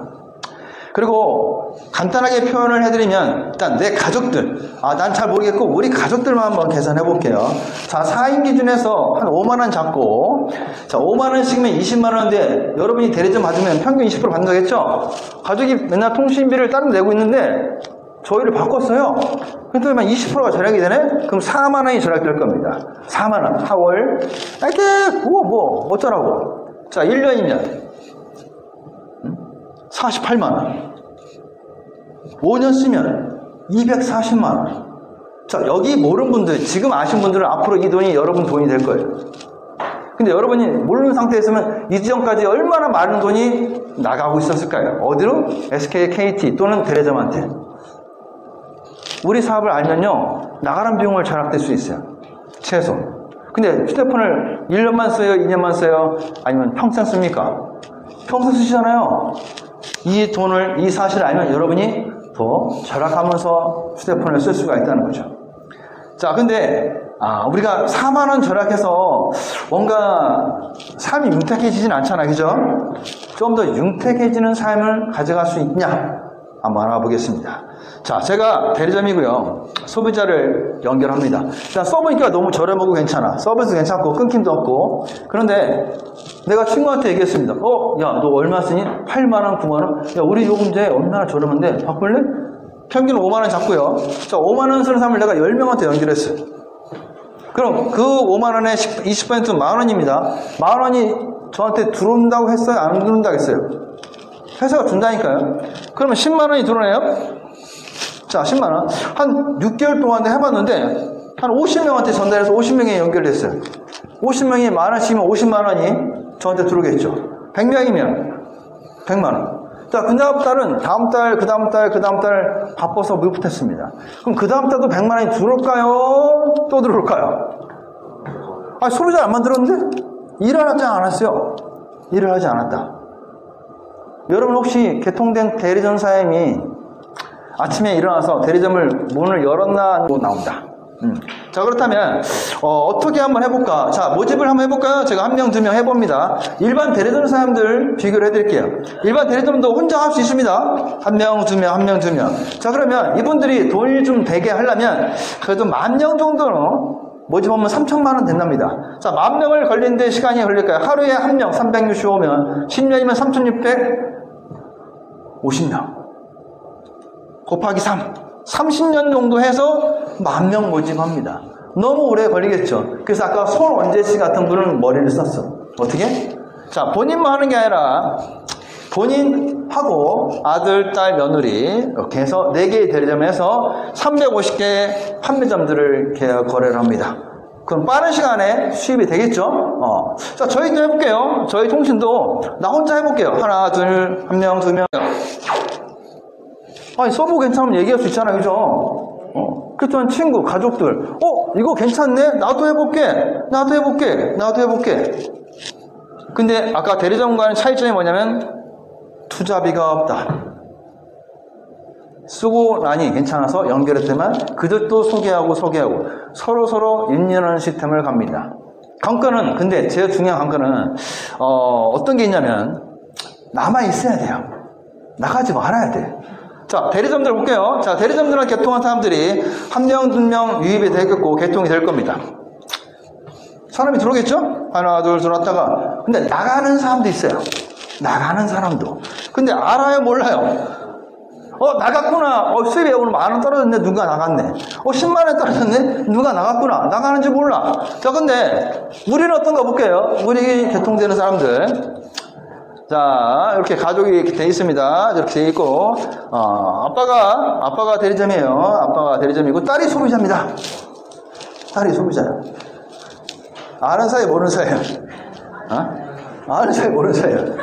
Speaker 1: 그리고 간단하게 표현을 해드리면 일단 내 가족들, 난 잘 모르겠고 우리 가족들만 한번 계산해 볼게요. 자, 4인 기준에서 한 5만원 잡고, 자, 5만원씩이면 20만원인데 여러분이 대리점 받으면 평균 20% 받는다겠죠? 가족이 맨날 통신비를 따로 내고 있는데 저희를 바꿨어요. 그러면 20%가 절약이 되네? 그럼 4만원이 절약될 겁니다. 4만원, 4월. 뭐 어쩌라고. 자, 1년이면 48만원. 5년 쓰면 240만원. 자, 여기 모르는 분들, 지금 아신 분들은 앞으로 이 돈이 여러분 돈이 될 거예요. 근데 여러분이 모르는 상태에 있으면 이전까지 얼마나 많은 돈이 나가고 있었을까요? 어디로? SK, KT 또는 대리점한테. 우리 사업을 알면요, 나가는 비용을 절약될 수 있어요. 최소. 근데 휴대폰을 1년만 써요? 2년만 써요? 아니면 평생 씁니까? 평생 쓰시잖아요. 이 사실을 알면 여러분이 더 절약하면서 휴대폰을 쓸 수가 있다는 거죠. 자, 근데 우리가 4만 원 절약해서 뭔가 삶이 윤택해지진 않잖아, 그죠? 좀 더 윤택해지는 삶을 가져갈 수 있냐? 한번 알아보겠습니다. 자, 제가 대리점이고요. 소비자를 연결합니다. 일단 써보니까 너무 저렴하고 괜찮아. 서비스 괜찮고 끊김도 없고. 그런데 내가 친구한테 얘기했습니다. 야, 너 얼마 쓰니? 8만 원, 9만 원? 야, 우리 요금제 얼마나 저렴한데 바꿀래? 평균 5만 원 잡고요. 자, 5만 원 쓰는 사람을 내가 10명한테 연결했어요. 그럼 그 5만 원의 20% 만 원입니다. 만 원이 저한테 들어온다고 했어요? 안 들어온다고 했어요? 회사가 준다니까요. 그러면 10만 원이 들어오네요? 자, 10만 원. 한 6개월 동안 해봤는데, 한 50명한테 전달해서 50명이 연결됐어요. 50명이 만 원씩이면 50만 원이 저한테 들어오겠죠. 100명이면 100만 원. 자, 그 다음 달은 다음 달, 그 다음 달, 그 다음 달 바빠서 못했습니다. 그럼 그 다음 달도 100만 원이 들어올까요? 또 들어올까요? 소비자 안 만들었는데? 일을 하지 않았어요. 일을 하지 않았다. 여러분 혹시 개통된 대리점 사장님이 아침에 일어나서 대리점을 문을 열었나 나온다. 자, 그렇다면 어떻게 한번 해볼까? 자, 모집을 한번 해볼까요? 제가 한 명, 두 명 해봅니다. 일반 대리점 사람들 비교를 해드릴게요. 일반 대리점도 혼자 할 수 있습니다. 한 명, 두 명, 한 명, 두 명. 자, 그러면 이분들이 돈을 좀 되게 하려면 그래도 10,000명 정도는 모집하면 3,000만 원 된답니다. 자, 10,000명을 걸리는데 시간이 걸릴까요? 하루에 한 명, 365면 10년이면 3,650명. 곱하기 3. 30년 정도 해서 10,000명 모집합니다. 너무 오래 걸리겠죠. 그래서 아까 손원재 씨 같은 분은 머리를 썼어. 어떻게? 자, 본인만 하는 게 아니라 본인하고 아들, 딸, 며느리 이렇게 해서 4개의 대리점에서 350개의 판매점들을 거래를 합니다. 그럼 빠른 시간에 수입이 되겠죠? 자, 저희도 해볼게요. 저희 통신도 나 혼자 해볼게요. 하나, 둘, 한 명, 두 명. 써보고 괜찮으면 얘기할 수 있잖아요, 그죠? 그렇지만 친구, 가족들, 이거 괜찮네? 나도 해볼게. 나도 해볼게. 나도 해볼게. 근데 아까 대리점과는 차이점이 뭐냐면 투자비가 없다. 쓰고 나니 괜찮아서 연결했지만 그들도 소개하고 서로 인연하는 시스템을 갑니다. 관건은, 근데 제일 중요한 관건은 어떤 게 있냐면 남아있어야 돼요. 나가지 말아야 돼. 자, 대리점들 볼게요. 자, 대리점들은 개통한 사람들이 한 명, 두 명 유입이 되겠고 개통이 될 겁니다. 사람이 들어오겠죠? 하나, 둘 들어왔다가. 근데 나가는 사람도 있어요. 나가는 사람도. 근데 알아요, 몰라요? 나갔구나. 수입이 오늘 10,000원 떨어졌네. 누가 나갔네. 100,000원 떨어졌네. 누가 나갔구나. 나가는지 몰라. 자, 근데 우리는 어떤 거 볼게요. 우리 개통되는 사람들. 자, 이렇게 가족이 이렇게 돼 있습니다. 이렇게 돼 있고, 아빠가 대리점이에요. 아빠가 대리점이고, 딸이 소비자입니다. 딸이 소비자예요. 아는 사이, 모르는 사이예요. 아는 사이, 모르는 사이예요.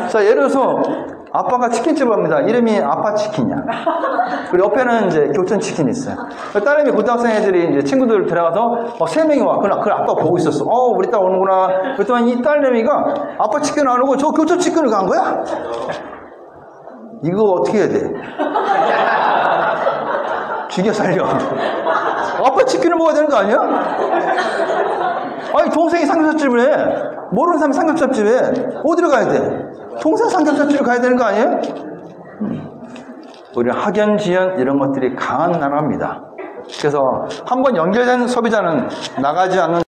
Speaker 1: 자, 예를 들어서, 아빠가 치킨집을 합니다. 이름이 아빠치킨이야. 그리고 옆에는 이제 교촌치킨이 있어요. 딸내미 고등학생 애들이 이제 친구들 들어가서 3명이 와. 그날 아빠 보고 있었어. 우리 딸 오는구나. 그랬더니 이 딸내미가 아빠치킨 안 오고 저 교촌치킨을 간 거야? 이거 어떻게 해야 돼? 죽여 살려. 아빠치킨을 먹어야 되는 거 아니야? 아니, 동생이 삼겹살집을 해. 모르는 사람이 삼겹살집에 어디로 가야 돼? 동생 삼겹살집을 가야 되는 거 아니에요? 우리는 학연지연 이런 것들이 강한 나라입니다. 그래서 한번 연결된 소비자는 나가지 않는,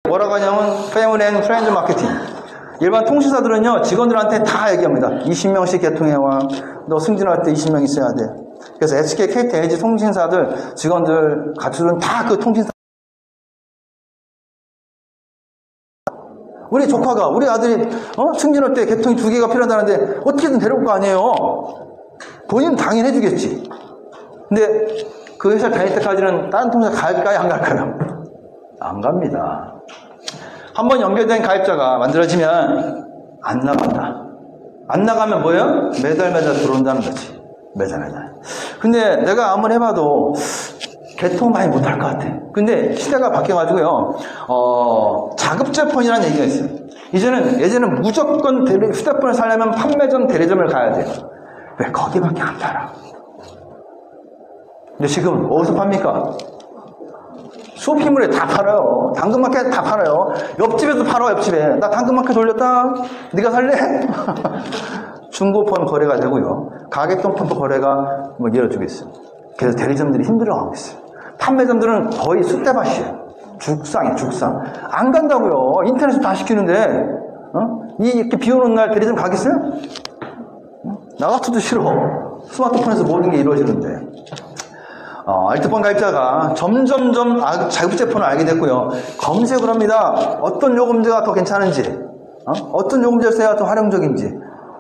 Speaker 1: 뭐라고 하냐면 패밀리 앤 프렌드 마케팅. 일반 통신사들은요, 직원들한테 다 얘기합니다. 20명씩 개통해와. 너 승진할 때 20명 있어야 돼. 그래서 SK, KT, LG 통신사들 직원들 가출은 다 그 통신사. 우리 조카가, 우리 아들이 승진할 때 개통이 2개가 필요하다는데 어떻게든 데려올 거 아니에요. 본인은 당연히 해주겠지. 근데 그 회사 다닐 때까지는 다른 통신사 갈까요, 안 갈까요? 안 갑니다. 한번 연결된 가입자가 만들어지면 안 나간다. 안 나가면 뭐예요? 매달 들어온다는 거지. 매달. 근데 내가 아무리 해봐도 개통 많이 못할 것 같아. 근데 시대가 바뀌어가지고요, 자급제폰이라는 얘기가 있어요. 예전에는 무조건 휴대폰을 사려면 판매점, 대리점을 가야 돼요. 왜? 거기밖에 안 팔아. 근데 지금 어디서 팝니까? 쇼핑몰에 다 팔아요. 당근마켓 다 팔아요. 옆집에도 팔아, 옆집에. 나 당근마켓 돌렸다. 네가 살래? 중고폰 거래가 되고요. 가격동폰도 거래가 뭐 이어지고 있어요. 그래서 대리점들이 힘들어하고 있어요. 판매점들은 거의 쑥대밭이에요. 죽상이에요, 죽상. 안 간다고요. 인터넷으로 다 시키는데, 이렇게 비 오는 날 대리점 가겠어요? 나 같아도 싫어. 스마트폰에서 모든 게 이루어지는데. 알뜰폰 가입자가 점점점 자급제폰을 알게 됐고요. 검색을 합니다. 어떤 요금제가 더 괜찮은지, 어떤 요금제 써야 더 활용적인지.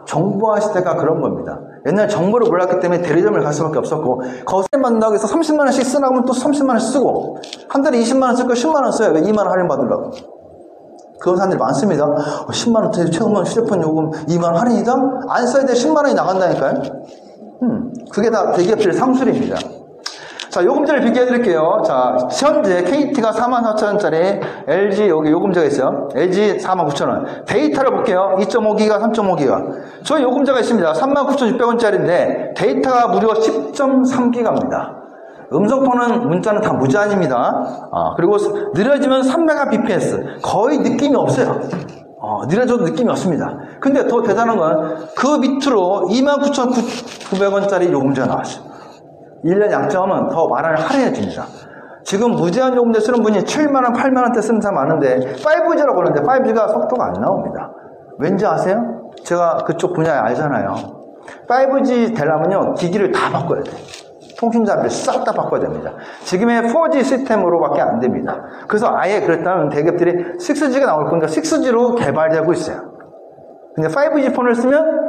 Speaker 1: 정보화 시대가 그런 겁니다. 옛날 정보를 몰랐기 때문에 대리점을 갈 수밖에 없었고, 거기에 만나고 해서 30만원씩 쓰라고 하면 또 30만원 쓰고, 한 달에 20만원 쓸 거 10만원 써요. 왜 2만원 할인 받으려고? 그런 사람들이 많습니다. 10만원 최고면 휴대폰 요금 2만원 할인이다? 안 써야 돼. 10만원이 나간다니까요? 그게 다 대기업들의 상술입니다. 자, 요금제를 비교해 드릴게요. 자, 현재 KT가 44,000원짜리, LG 여기 요금제가 있어요. LG 49,000원. 데이터를 볼게요. 2.5기가, 3.5기가. 저희 요금제가 있습니다. 39,600원짜리인데 데이터가 무려 10.3기가입니다. 음성폰은 문자는 다 무제한입니다. 그리고 느려지면 3Mbps. 거의 느낌이 없어요. 느려져도 느낌이 없습니다. 근데 더 대단한 건 그 밑으로 29,900원짜리 요금제가 나왔어요. 1년 약정은 더 많이 할인해 줍니다. 지금 무제한 요금제 쓰는 분이 7만원, 8만원대 쓰는 사람 많은데 5G라고 그러는데 5G가 속도가 안 나옵니다. 왠지 아세요? 제가 그쪽 분야에 알잖아요. 5G 되려면요 기기를 다 바꿔야 돼요. 통신장비를 싹 다 바꿔야 됩니다. 지금의 4G 시스템으로밖에 안 됩니다. 그래서 아예 그랬다면 대기업들이 6G가 나올 건데 6G로 개발되고 있어요. 근데 5G 폰을 쓰면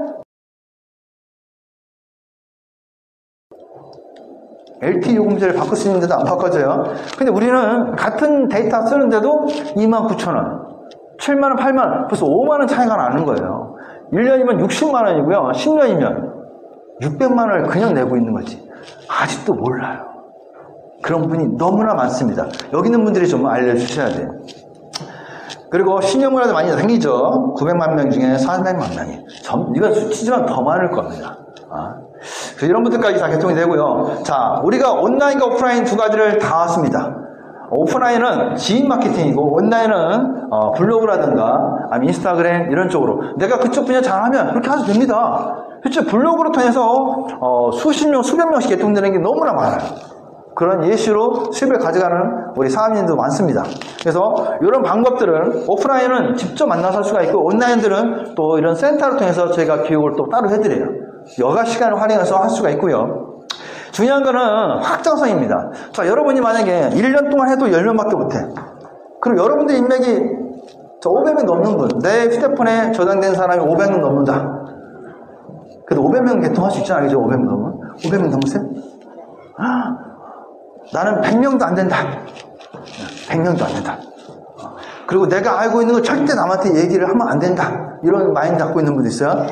Speaker 1: LTE 요금제를 바꿀 수 있는데도 안 바꿔져요. 근데 우리는 같은 데이터 쓰는데도 29,000원, 7만원, 8만원, 벌써 5만원 차이가 나는 거예요. 1년이면 60만원이고요. 10년이면 600만원을 그냥 내고 있는 거지. 아직도 몰라요. 그런 분이 너무나 많습니다. 여기 있는 분들이 좀 알려주셔야 돼요. 그리고 신용문화도 많이 생기죠. 900만 명 중에 400만 명이. 이건 수치지만 더 많을 겁니다. 그래서 이런 분들까지 다 개통이 되고요. 자, 우리가 온라인과 오프라인 두 가지를 다 왔습니다. 오프라인은 지인 마케팅이고 온라인은 블로그라든가 아니면 인스타그램 이런 쪽으로 내가 그쪽 분야 잘하면 그렇게 해도 됩니다. 실제 블로그로 통해서 수십 명, 수백 명씩 개통되는 게 너무나 많아요. 그런 예시로 수입을 가져가는 우리 사업인도 많습니다. 그래서 이런 방법들은 오프라인은 직접 만나서 할 수가 있고 온라인들은 또 이런 센터를 통해서 저희가 교육을 또 따로 해드려요. 여가 시간을 활용해서 할 수가 있고요. 중요한 거는 확장성입니다. 자, 여러분이 만약에 1년 동안 해도 10명밖에 못해. 그럼 여러분들 인맥이 저 500명 넘는 분, 내 휴대폰에 저장된 사람이 500명 넘는다. 그래도 500명 개통할 수 있잖아요. 그죠? 500명 넘으면? 500명 넘으세요? 나는 100명도 안 된다. 100명도 안 된다. 그리고 내가 알고 있는 거 절대 남한테 얘기를 하면 안 된다. 이런 마인드 갖고 있는 분도 있어요.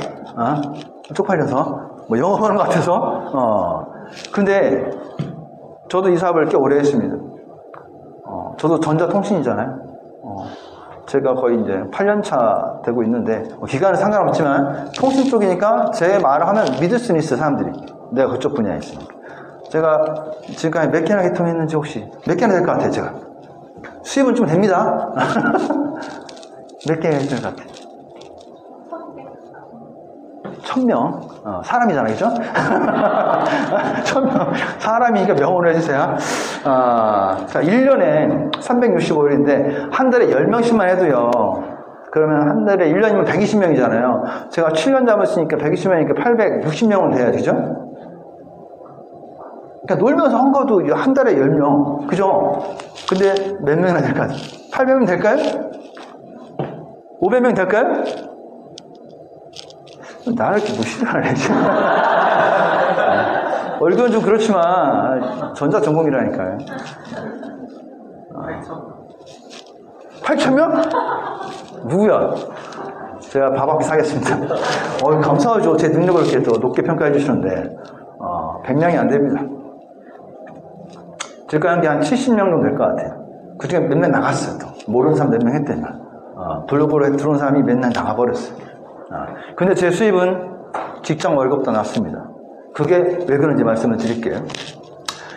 Speaker 1: 쪽팔려서. 뭐 영어 하는 것 같아서. 근데 저도 이 사업을 꽤 오래 했습니다. 저도 전자통신이잖아요. 제가 거의 이제 8년차 되고 있는데, 기간은 상관없지만, 통신 쪽이니까 제 말을 하면 믿을 수는 있어요, 사람들이. 내가 그쪽 분야에 있으니까. 제가 지금까지 몇 개나 개통했는지 혹시, 몇 개나 될 것 같아요, 제가. 수입은 좀 됩니다. 몇 개나 될 것 같아요? 1000명. 사람이잖아요, 그죠? 1000명. 사람이니까 명언을 해주세요. 자, 1년에 365일인데, 한 달에 10명씩만 해도요, 그러면 한 달에 1년이면 120명이잖아요. 제가 7년 잡았으니까 120명이니까 860명은 돼야 되죠? 그러니까 놀면서 한 거도 한 달에 10명. 그죠? 근데 몇 명이나 될까요? 800명 될까요? 500명 될까요? 나를 이렇게 무시를 하네. 얼굴은 좀 그렇지만, 전자전공이라니까요. 8,000명? 누구야? 제가 밥 한 끼 사겠습니다. 감사하죠. 제 능력을 이렇게 또 높게 평가해 주시는데, 100명이 안 됩니다. 지금까지 한 70명 정도 될 것 같아요. 그 중에 몇 명 나갔어요. 또. 모르는 사람 몇 명 했더니만. 블로그로 들어온 사람이 몇 명 나가버렸어요. 근데 제 수입은 직장 월급도 났습니다. 그게 왜 그런지 말씀을 드릴게요.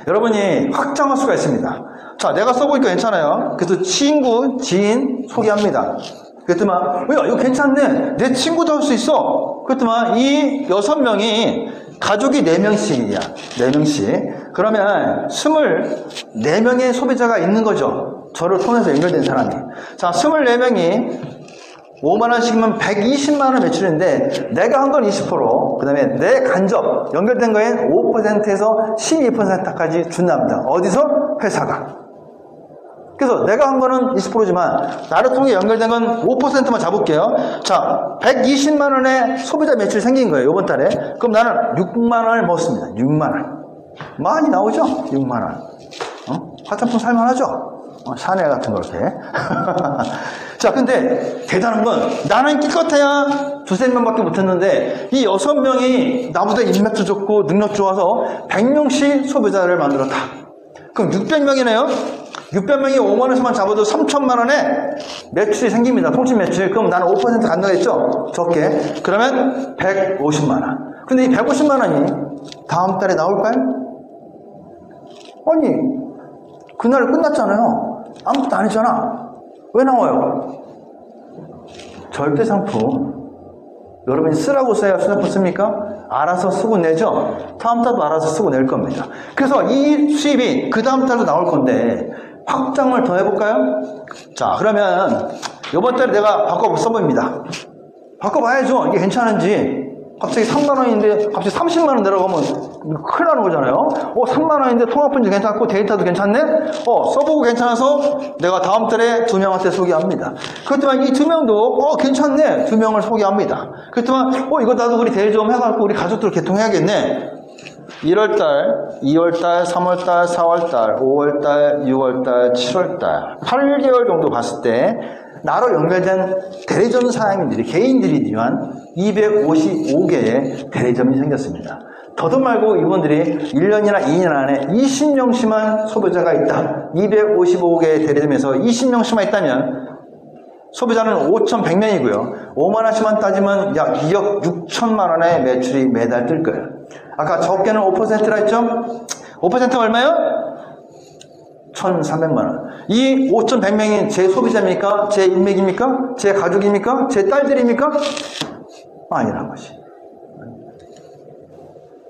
Speaker 1: 여러분이 확장할 수가 있습니다. 자, 내가 써보니까 괜찮아요. 그래서 친구, 지인 소개합니다. 그랬더만, 야, 이거 괜찮네. 내 친구도 할 수 있어. 그랬더만, 이 6명이 가족이 4명씩이야. 4명씩. 그러면 24명의 소비자가 있는 거죠. 저를 통해서 연결된 사람이. 자, 24명이 5만원씩이면 120만원 매출인데, 내가 한 건 20%, 그 다음에 내 간접, 연결된 거엔 5%에서 12%까지 준답니다. 어디서? 회사가. 그래서 내가 한 거는 20%지만, 나를 통해 연결된 건 5%만 잡을게요. 자, 120만원의 소비자 매출이 생긴 거예요, 이번 달에. 그럼 나는 6만원을 먹었습니다. 6만원. 많이 나오죠? 6만원. 화장품 살만하죠? 샤넬 같은 거 이렇게. 자, 근데 대단한 건 나는 기껏해야 2~3명밖에 못했는데 이 6명이 나보다 인맥도 좋고 능력 좋아서 100명씩 소비자를 만들었다. 그럼 600명이네요? 600명이 5만원에서만 잡아도 3천만원의 매출이 생깁니다. 통신 매출. 그럼 나는 5% 간다고 했죠? 적게. 그러면 150만원. 근데 이 150만원이 다음 달에 나올까요? 아니, 그날 끝났잖아요. 아무것도 안 했잖아. 왜 나와요? 절대 상품. 여러분이 쓰라고 써야 수상품 씁니까? 알아서 쓰고 내죠? 다음 달도 알아서 쓰고 낼 겁니다. 그래서 이 수입이 그 다음 달도 나올 건데 확장을 더 해볼까요? 자, 그러면 이번 달에 내가 바꿔 써봅니다. 바꿔봐야죠. 이게 괜찮은지. 갑자기 3만원인데 갑자기 30만원 내려가면 큰일 나는 거잖아요. 3만원인데 통합분지 괜찮고 데이터도 괜찮네? 써보고 괜찮아서 내가 다음 달에 2명한테 소개합니다. 그렇지만 이 2명도 괜찮네. 2명을 소개합니다. 그렇지만 이거 나도 우리 대리 좀 해갖고 우리 가족들 개통해야겠네. 1월달, 2월달, 3월달, 4월달, 5월달, 6월달, 7월달 8개월 정도 봤을 때 나로 연결된 대리점 사장님들이 개인들이지만 255개의 대리점이 생겼습니다. 더도 말고 이분들이 1년이나 2년 안에 20명씩만 소비자가 있다. 255개의 대리점에서 20명씩만 있다면 소비자는 5,100명이고요. 5만원씩만 따지면 약 2억 6천만 원의 매출이 매달 뜰 거예요. 아까 적게는 5%라 했죠? 5%가 얼마예요? 1,300만 원. 이 5,100명이 제 소비자입니까? 제 인맥입니까? 제 가족입니까? 제 딸들입니까? 아니란 것이.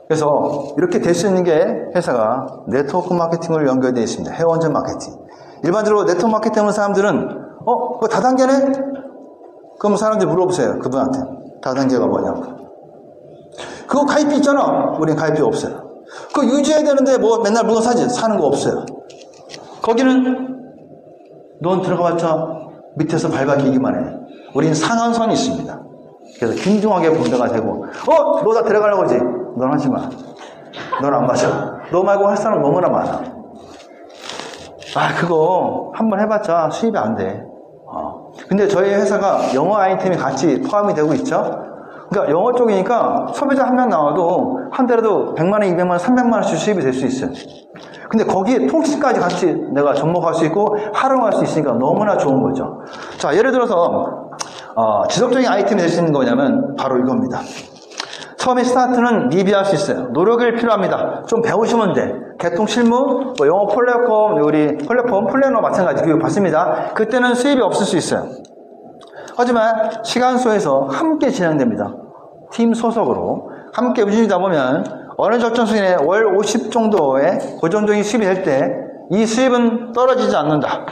Speaker 1: 그래서 이렇게 될 수 있는 게 회사가 네트워크 마케팅으로 연결되어 있습니다. 회원전 마케팅. 일반적으로 네트워크 마케팅 하는 사람들은 그거 다단계네? 그럼 사람들이 물어보세요. 그분한테. 다단계가 뭐냐고. 그거 가입비 있잖아. 우린 가입비 없어요. 그거 유지해야 되는데 뭐 맨날 물건 사지? 사는 거 없어요. 거기는 넌 들어가봤자 밑에서 밟아기기만 해. 우린 상한선이 있습니다. 그래서 긴중하게 본다가 되고 너 다 들어가려고 하지? 넌 하지 마. 넌 안 맞아. 너 말고 할 사람 너무나 많아. 그거 한번 해봤자 수입이 안 돼. 근데 저희 회사가 영어 아이템이 같이 포함이 되고 있죠. 그러니까 영어 쪽이니까 소비자 한 명 나와도 한 달에도 100만원, 200만원, 300만원씩 수입이 될 수 있어요. 근데 거기에 통신까지 같이 내가 접목할 수 있고 활용할 수 있으니까 너무나 좋은 거죠. 자, 예를 들어서 지속적인 아이템이 될 수 있는 거냐면 바로 이겁니다. 처음에 스타트는 미비할 수 있어요. 노력이 필요합니다. 좀 배우시면 돼. 개통 실무, 영어 플랫폼, 우리 플랫폼 플래너 마찬가지 교육 받습니다. 그때는 수입이 없을 수 있어요. 하지만 시간 속에서 함께 진행됩니다. 팀 소속으로 함께 움직이다 보면 어느 적정 수준에 월 50 정도의 고정적인 수입이 될 때 이 수입은 떨어지지 않는다.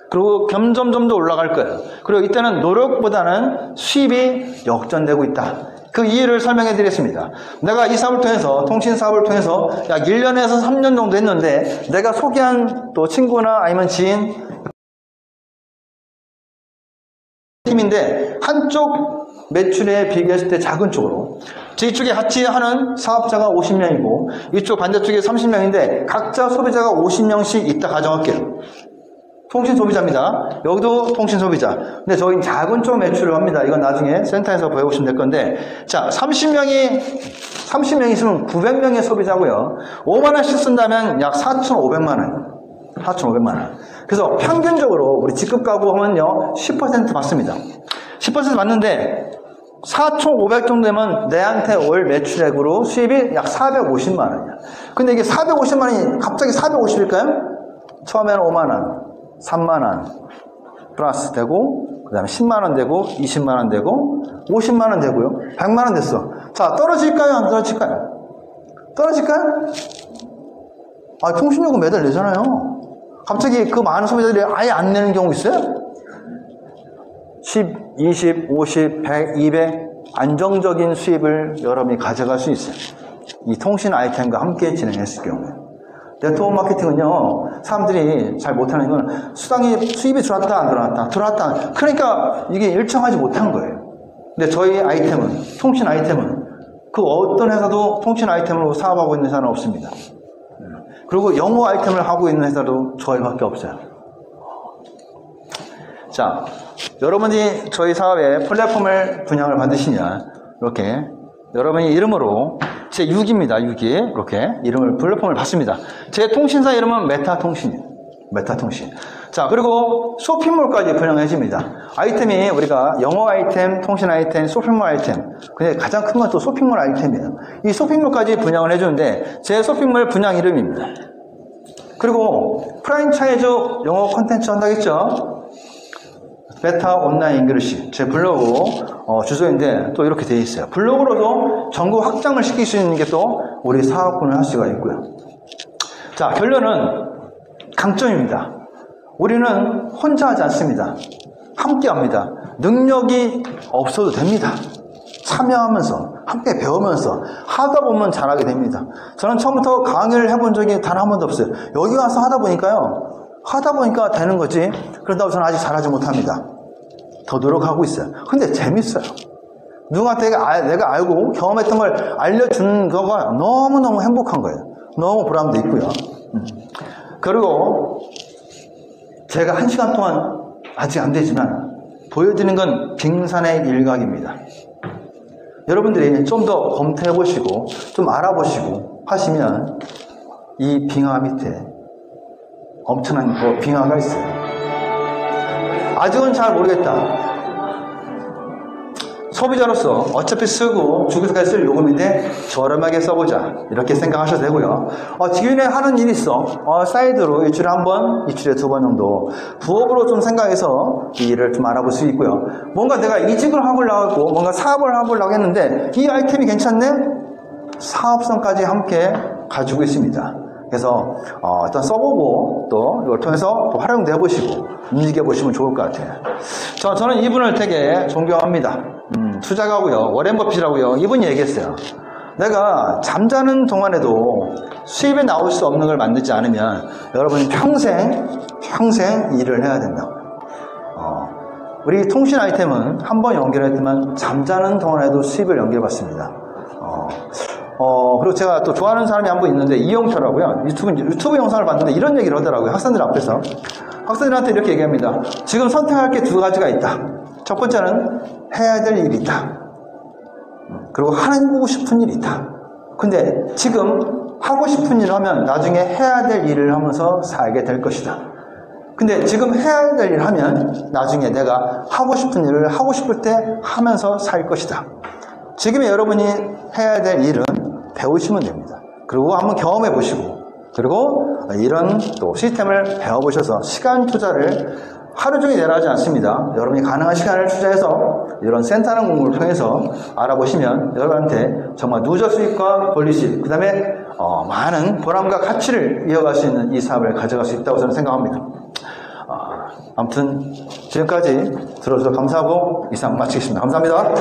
Speaker 1: 그리고 점점 더 올라갈 거예요. 그리고 이때는 노력보다는 수입이 역전되고 있다. 그 이유를 설명해 드리겠습니다. 내가 이 사업을 통해서, 통신 사업을 통해서 약 1년에서 3년 정도 했는데 내가 소개한 또 친구나 아니면 지인 팀인데 한쪽 매출에 비교했을 때 작은 쪽으로 이쪽에 같이 하는 사업자가 50명이고 이쪽 반대쪽에 30명인데 각자 소비자가 50명씩 있다 가정할게요. 통신 소비자입니다. 여기도 통신 소비자. 근데 저희는 작은 쪽 매출을 합니다. 이건 나중에 센터에서 보여보시면 될 건데 자, 30명이 있으면 900명의 소비자고요. 5만원씩 쓴다면 약 4,500만원. 4,500만원. 그래서 평균적으로 우리 직급 가구 하면요 10% 받습니다. 10% 받는데 4,500 정도 되면 내한테 월 매출액으로 수입이 약 450만 원이야. 근데 이게 450만 원이 갑자기 450일까요? 처음에는 5만 원, 3만 원 플러스 되고, 그 다음에 10만 원 되고, 20만 원 되고, 50만 원 되고요. 100만 원 됐어. 자, 떨어질까요? 안 떨어질까요? 떨어질까요? 아, 통신요금 매달 내잖아요. 갑자기 그 많은 소비자들이 아예 안 내는 경우 있어요? 10, 20, 50, 100, 200 안정적인 수입을 여러분이 가져갈 수 있어요. 이 통신 아이템과 함께 진행했을 경우에. 네트워크 마케팅은요, 사람들이 잘 못하는 건 수입이 들어왔다 안 들어왔다 들어왔다, 그러니까 이게 일정하지 못한 거예요. 근데 저희 아이템은, 통신 아이템은 그 어떤 회사도 통신 아이템으로 사업하고 있는 회사는 없습니다. 그리고 영어 아이템을 하고 있는 회사도 저희밖에 없어요. 자, 여러분이 저희 사업에 플랫폼을 분양을 받으시면 이렇게 여러분이 이름으로 제 6입니다. 6이 이렇게 이름을 플랫폼을 받습니다. 제 통신사 이름은 메타통신이에요. 메타통신. 자, 그리고 쇼핑몰까지 분양해줍니다. 아이템이 우리가 영어 아이템, 통신 아이템, 쇼핑몰 아이템. 근데 가장 큰 건 또 쇼핑몰 아이템이에요. 이 쇼핑몰까지 분양을 해주는데 제 쇼핑몰 분양 이름입니다. 그리고 프랜차이즈 영어 콘텐츠 한다겠죠? 베타 온라인 잉글리시, 제 블로그 주소인데 또 이렇게 되어 있어요. 블로그로도 전국 확장을 시킬 수 있는 게 또 우리 사업군을 할 수가 있고요. 자, 결론은 강점입니다. 우리는 혼자 하지 않습니다. 함께 합니다. 능력이 없어도 됩니다. 참여하면서 함께 배우면서 하다 보면 잘하게 됩니다. 저는 처음부터 강의를 해본 적이 단 한 번도 없어요. 여기 와서 하다 보니까 되는 거지. 그런다고 저는 아직 잘하지 못합니다. 더 노력하고 있어요. 근데 재밌어요. 누구한테 내가 알고 경험했던 걸 알려주는 거가 너무너무 행복한 거예요. 너무 보람도 있고요. 그리고 제가 1시간 동안 아직 안 되지만 보여드리는 건 빙산의 일각입니다. 여러분들이 좀 더 검토해 보시고 좀 알아보시고 하시면 이 빙하 밑에 엄청난 빙하가 있어요. 아직은 잘 모르겠다. 소비자로서 어차피 쓰고 죽을 때까지 쓸 요금인데 저렴하게 써보자, 이렇게 생각하셔도 되고요. 지금에 하는 일이 있어. 사이드로 일주일에 한 번, 일주일에 2번 정도 부업으로 좀 생각해서 이 일을 좀 알아볼 수 있고요. 뭔가 내가 이직을 하려고 뭔가 사업을 하려고 했는데 이 아이템이 괜찮네? 사업성까지 함께 가지고 있습니다. 그래서 일단 써보고 또 이걸 통해서 또 활용도 해보시고 움직여보시면 좋을 것 같아요. 저는 이분을 되게 존경합니다. 투자가고요. 워렌 버핏이라고요. 이분이 얘기했어요. 내가 잠자는 동안에도 수입이 나올 수 없는 걸 만들지 않으면 여러분이 평생 일을 해야 된다고. 우리 통신 아이템은 한번 연결했지만 잠자는 동안에도 수입을 연결받습니다. 그리고 제가 또 좋아하는 사람이 한 분 있는데 이용철라고요. 유튜브 영상을 봤는데 이런 얘기를 하더라고요. 학생들 앞에서. 학생들한테 이렇게 얘기합니다. 지금 선택할 게 2가지가 있다. 첫 번째는 해야 될 일이 있다. 그리고 하고 싶은 일이 있다. 근데 지금 하고 싶은 일을 하면 나중에 해야 될 일을 하면서 살게 될 것이다. 근데 지금 해야 될 일을 하면 나중에 내가 하고 싶은 일을 하고 싶을 때 하면서 살 것이다. 지금의 여러분이 해야 될 일은 배우시면 됩니다. 그리고 한번 경험해 보시고, 그리고 이런 또 시스템을 배워보셔서 시간 투자를 하루 종일 내라 하지 않습니다. 여러분이 가능한 시간을 투자해서 이런 센터라는 공부를 통해서 알아보시면 여러분한테 정말 누적 수익과 권리 수익, 그 다음에 많은 보람과 가치를 이어갈 수 있는 이 사업을 가져갈 수 있다고 저는 생각합니다. 아무튼 지금까지 들어주셔서 감사하고 이상 마치겠습니다. 감사합니다.